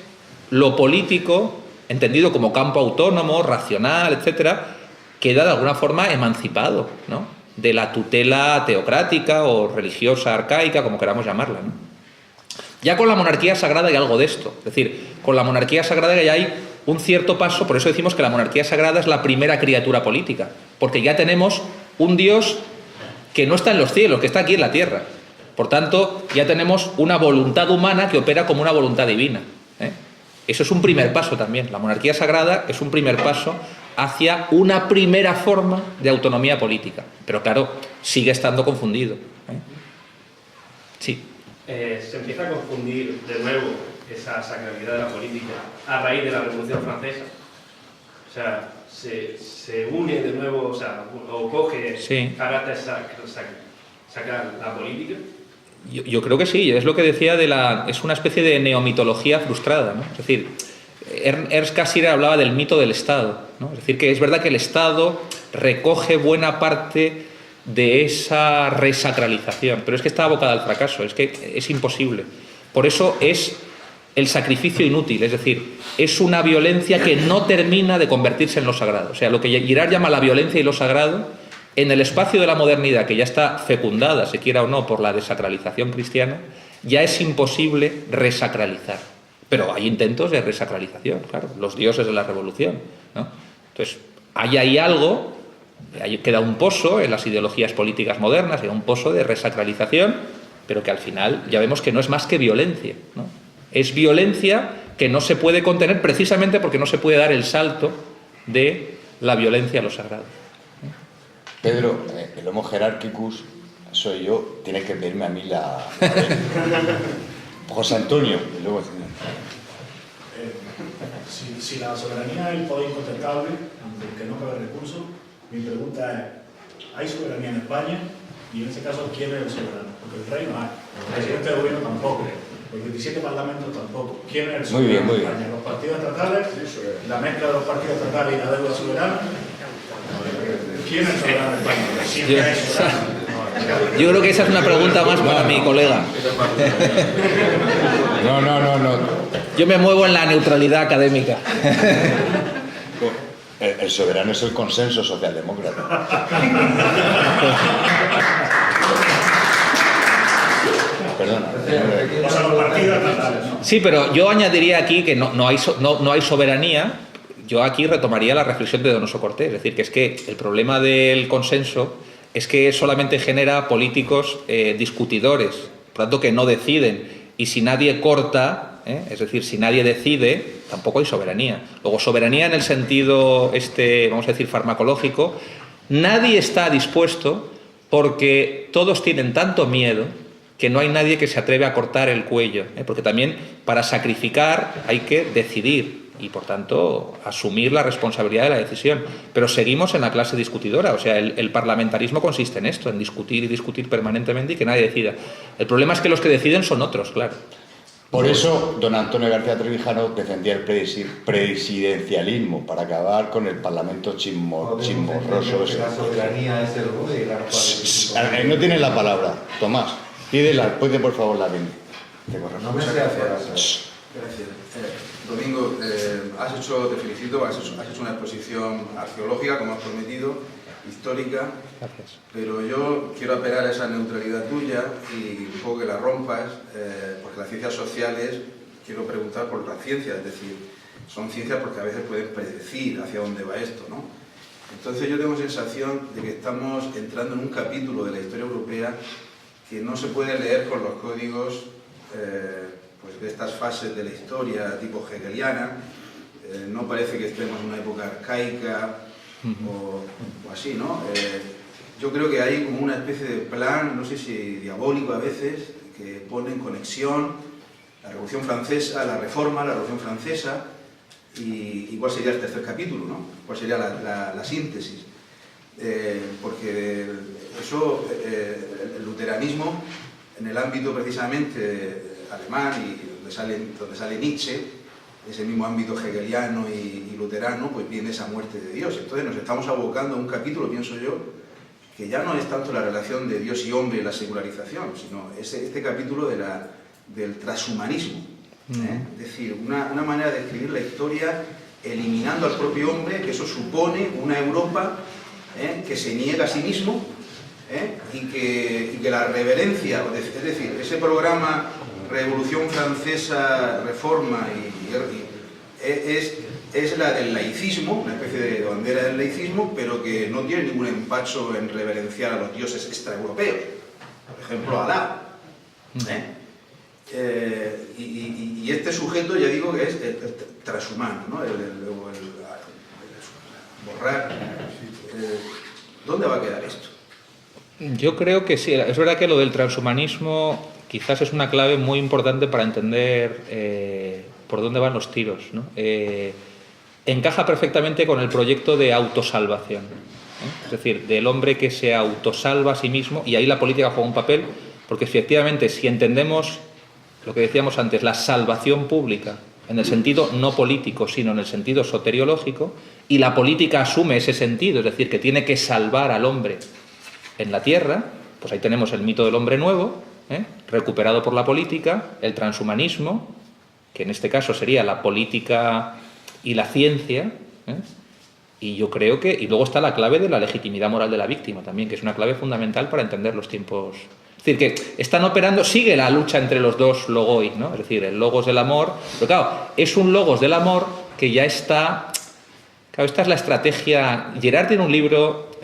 lo político, entendido como campo autónomo, racional, etcétera, queda de alguna forma emancipado, ¿no?, de la tutela teocrática o religiosa arcaica, como queramos llamarla, ¿no? Ya con la monarquía sagrada hay algo de esto. Es decir, con la monarquía sagrada ya hay un cierto paso, por eso decimos que la monarquía sagrada es la primera criatura política, porque ya tenemos un Dios que no está en los cielos, que está aquí en la tierra. Por tanto, ya tenemos una voluntad humana que opera como una voluntad divina, ¿eh? Eso es un primer paso también. La monarquía sagrada es un primer paso hacia una primera forma de autonomía política. Pero claro, sigue estando confundido, ¿eh? Sí. Se empieza a confundir de nuevo esa sacralidad de la política a raíz de la Revolución Francesa. O sea, se une de nuevo, o sea, o coge carácter sacral la política. Yo creo que sí, es lo que decía es una especie de neomitología frustrada, ¿no? Es decir, Ernst Cassirer hablaba del mito del Estado, ¿no? Es decir, que es verdad que el Estado recoge buena parte de esa resacralización, pero es que está abocada al fracaso, es que es imposible. Por eso es el sacrificio inútil, es decir, es una violencia que no termina de convertirse en lo sagrado. O sea, lo que Girard llama la violencia y lo sagrado, en el espacio de la modernidad, que ya está fecundada, se quiera o no, por la desacralización cristiana, ya es imposible resacralizar. Pero hay intentos de resacralización, claro, los dioses de la revolución, ¿no? Entonces, hay ahí algo, ahí queda un pozo en las ideologías políticas modernas, queda un pozo de resacralización, pero que al final ya vemos que no es más que violencia, ¿no? Es violencia que no se puede contener precisamente porque no se puede dar el salto de la violencia a lo sagrado. Pedro, el homo jerarchicus soy yo, tienes que pedirme a mí la... José Antonio, y luego... Si la soberanía es el poder incontestable, ante el que no cabe recurso, mi pregunta es, ¿hay soberanía en España? Y en ese caso, ¿quién es el soberano? Porque el rey no hay, el presidente del gobierno tampoco, los 27 parlamentos tampoco. ¿Quién es el soberano en España? ¿Los partidos estatales? ¿La mezcla de los partidos estatales y la deuda soberana? ¿Quién es el soberano en España? Siempre hay soberano. Yo creo que esa es una pregunta más para mi colega. No. Yo me muevo en la neutralidad académica. El soberano es el consenso socialdemócrata. Perdona. O sea, los partidos estatales, ¿no? Sí, pero yo añadiría aquí que no hay soberanía. Yo aquí retomaría la reflexión de Donoso Cortés. Es decir, que es que el problema del consenso es que solamente genera políticos discutidores, por tanto que no deciden. Y si nadie corta, es decir, si nadie decide, tampoco hay soberanía. Luego, soberanía en el sentido, vamos a decir, farmacológico, nadie está dispuesto porque todos tienen tanto miedo que no hay nadie que se atreve a cortar el cuello, porque también para sacrificar hay que decidir y, por tanto, asumir la responsabilidad de la decisión. Pero seguimos en la clase discutidora, o sea, el parlamentarismo consiste en esto, en discutir y discutir permanentemente y que nadie decida. El problema es que los que deciden son otros, claro. Por eso, don Antonio García Trevijano defendía el presidencialismo para acabar con el parlamento chismorroso. La soberanía es el rey. No tiene la palabra, Tomás. Pide por favor la línea. No me sea Gracias. Domingo, te felicito, has hecho una exposición arqueológica, como has prometido, histórica. Gracias. Pero yo quiero apelar a esa neutralidad tuya y un poco que la rompas, porque las ciencias sociales, quiero preguntar por la ciencia, es decir, son ciencias porque a veces pueden predecir hacia dónde va esto, ¿no? Entonces yo tengo sensación de que estamos entrando en un capítulo de la historia europea que no se puede leer con los códigos pues de estas fases de la historia tipo hegeliana. No parece que estemos en una época arcaica o así, ¿no? Yo creo que hay como una especie de plan, no sé si diabólico a veces, que pone en conexión la Revolución Francesa, la Reforma, la Revolución Francesa y cuál sería el tercer capítulo, ¿no? ¿Cuál sería la síntesis? Porque eso, el luteranismo, en el ámbito precisamente alemán y donde sale Nietzsche, ese mismo ámbito hegeliano y luterano, pues viene esa muerte de Dios. Entonces nos estamos abocando a un capítulo, pienso yo, que ya no es tanto la relación de Dios y hombre y la secularización, sino este capítulo del transhumanismo. Es decir, una manera de escribir la historia eliminando al propio hombre, que eso supone una Europa que se niega a sí mismo y que la reverencia, es decir, ese programa Revolución Francesa, Reforma es la del laicismo, una especie de bandera del laicismo, pero que no tiene ningún empacho en reverenciar a los dioses extraeuropeos, por ejemplo Alá. Y este sujeto, ya digo, que es el transhumano, ¿no? el borrar. ¿Dónde va a quedar esto? Yo creo que sí. Es verdad que lo del transhumanismo quizás es una clave muy importante para entender por dónde van los tiros, ¿no? Encaja perfectamente con el proyecto de autosalvación, es decir, del hombre que se autosalva a sí mismo, y ahí la política juega un papel, porque efectivamente si entendemos lo que decíamos antes, la salvación pública, en el sentido no político, sino en el sentido soteriológico, y la política asume ese sentido, es decir, que tiene que salvar al hombre en la tierra, pues ahí tenemos el mito del hombre nuevo, recuperado por la política, el transhumanismo, que en este caso sería la política y la ciencia, y yo creo que... Y luego está la clave de la legitimidad moral de la víctima también, que es una clave fundamental para entender los tiempos... Es decir, que están operando, sigue la lucha entre los dos logoi, ¿no? Es decir, el logos del amor, pero claro, es un logos del amor que ya está... Claro, esta es la estrategia... Gerard tiene un libro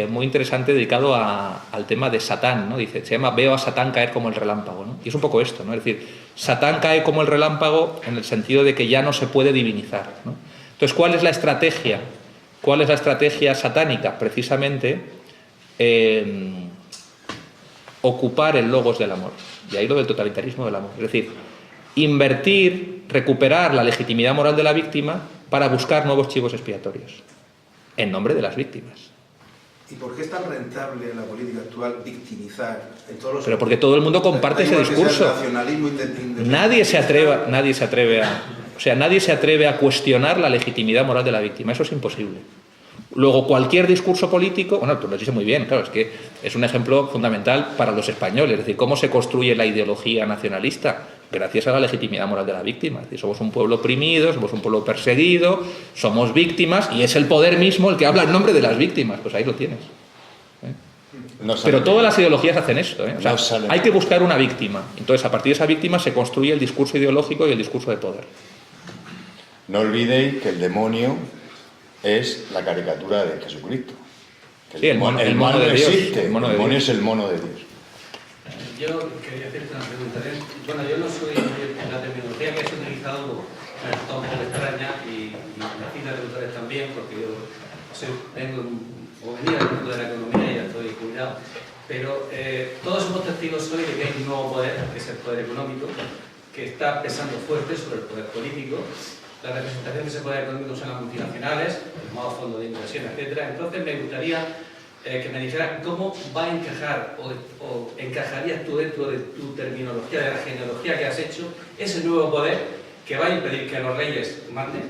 muy interesante dedicado al tema de Satán, ¿no? Dice, se llama Veo a Satán caer como el relámpago, ¿no? Y es un poco esto, ¿no? Es decir, Satán cae como el relámpago en el sentido de que ya no se puede divinizar, ¿no? Entonces, ¿cuál es la estrategia? ¿Cuál es la estrategia satánica? Precisamente ocupar el logos del amor. Y ahí lo del totalitarismo del amor. Es decir, invertir, recuperar la legitimidad moral de la víctima para buscar nuevos chivos expiatorios, en nombre de las víctimas. ¿Y por qué es tan rentable en la política actual victimizar en todos los... Pero porque todo el mundo comparte ese discurso. Nadie se atreve a cuestionar la legitimidad moral de la víctima. Eso es imposible. Luego, cualquier discurso político, bueno, tú lo dices muy bien, claro, es que es un ejemplo fundamental para los españoles, es decir, cómo se construye la ideología nacionalista, gracias a la legitimidad moral de la víctima. Es decir, somos un pueblo oprimido, somos un pueblo perseguido, somos víctimas, y es el poder mismo el que habla en nombre de las víctimas. Pues ahí lo tienes. Pero todas las ideologías hacen esto, O sea, hay que buscar una víctima. Entonces, a partir de esa víctima se construye el discurso ideológico y el discurso de poder. No olvidéis que el demonio es la caricatura de Jesucristo. Sí, el mono no de Dios. existe, el demonio es el mono de Dios. Yo quería hacerte una pregunta. Bueno, yo no soy la terminología que has utilizado, me ha resultado un poco extraña y la cita de autores también, porque yo venía del mundo de la economía y ya estoy jubilado. Pero todos somos testigos hoy de que hay un nuevo poder, que es el poder económico, que está pesando fuerte sobre el poder político. La representación de ese poder económico son las multinacionales, el nuevo fondo de inversión, etc. Entonces me gustaría que me dijeras cómo va a encajar o encajarías tú dentro de tu terminología, de la genealogía que has hecho, ese nuevo poder que va a impedir que los reyes manden,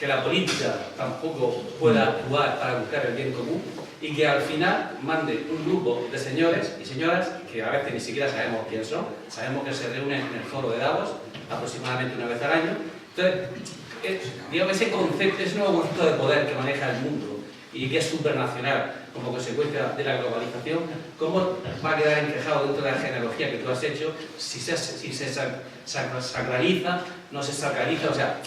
que la política tampoco pueda actuar para buscar el bien común y que al final mande un grupo de señores y señoras que a veces ni siquiera sabemos quién son, sabemos que se reúnen en el foro de Davos aproximadamente una vez al año. Entonces, digamos, ese concepto, ese nuevo concepto de poder que maneja el mundo y que es supernacional como consecuencia de la globalización, ¿cómo va a quedar encajado dentro de la genealogía que tú has hecho? Si se sacraliza, no se sacraliza, o sea,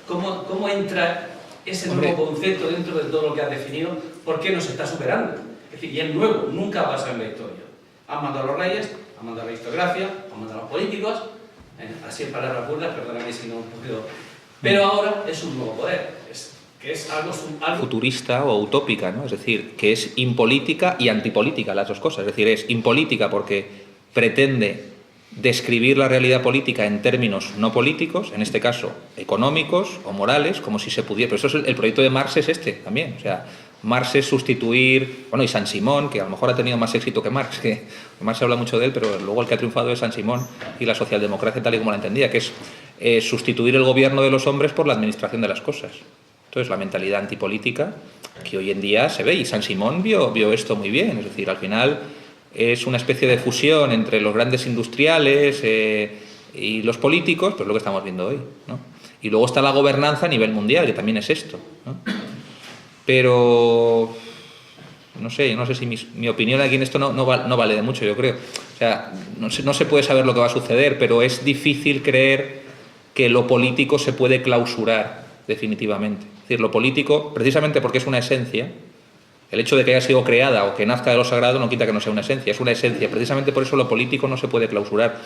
¿cómo entra ese nuevo concepto dentro de todo lo que has definido? ¿Por qué no se está superando? Es decir, y es nuevo, nunca ha pasado en la historia. Han mandado a los reyes, han mandado a la aristocracia, han mandado a los políticos, así en palabras burdas, perdóname si no puedo. Pero ahora es un nuevo poder, que es algo futurista o utópica, ¿no? Es decir, que es impolítica y antipolítica, las dos cosas. Es decir, es impolítica porque pretende describir la realidad política en términos no políticos, en este caso económicos o morales, como si se pudiera. Pero eso es el proyecto de Marx es este también. O sea, Marx es sustituir, bueno, y Saint-Simon, que a lo mejor ha tenido más éxito que Marx, que Marx se habla mucho de él, pero luego el que ha triunfado es Saint-Simon y la socialdemocracia tal y como la entendía, que es sustituir el gobierno de los hombres por la administración de las cosas. Entonces, la mentalidad antipolítica que hoy en día se ve, y Saint-Simon vio esto muy bien, es decir, al final es una especie de fusión entre los grandes industriales y los políticos, pues lo que estamos viendo hoy, ¿no? Y luego está la gobernanza a nivel mundial, que también es esto, ¿no? Pero no sé si mi opinión aquí en esto no vale de mucho, yo creo. O sea, no se puede saber lo que va a suceder, pero es difícil creer que lo político se puede clausurar definitivamente. Es decir, lo político, precisamente porque es una esencia, el hecho de que haya sido creada o que nazca de lo sagrado no quita que no sea una esencia, es una esencia. Precisamente por eso lo político no se puede clausurar.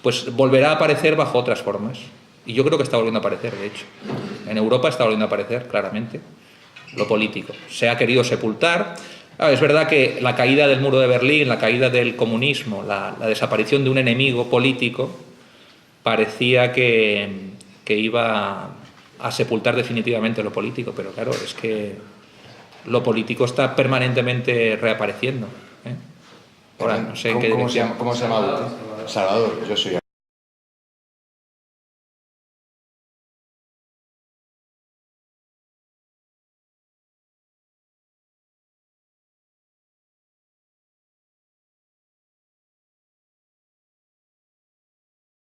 Pues volverá a aparecer bajo otras formas. Y yo creo que está volviendo a aparecer, de hecho. En Europa está volviendo a aparecer, claramente, lo político. Se ha querido sepultar. Es verdad que la caída del muro de Berlín, la caída del comunismo, la desaparición de un enemigo político, parecía que iba a sepultar definitivamente lo político, pero claro, es que lo político está permanentemente reapareciendo. Ahora, no sé en qué dirección. ¿Cómo se llama usted? Salvador, yo soy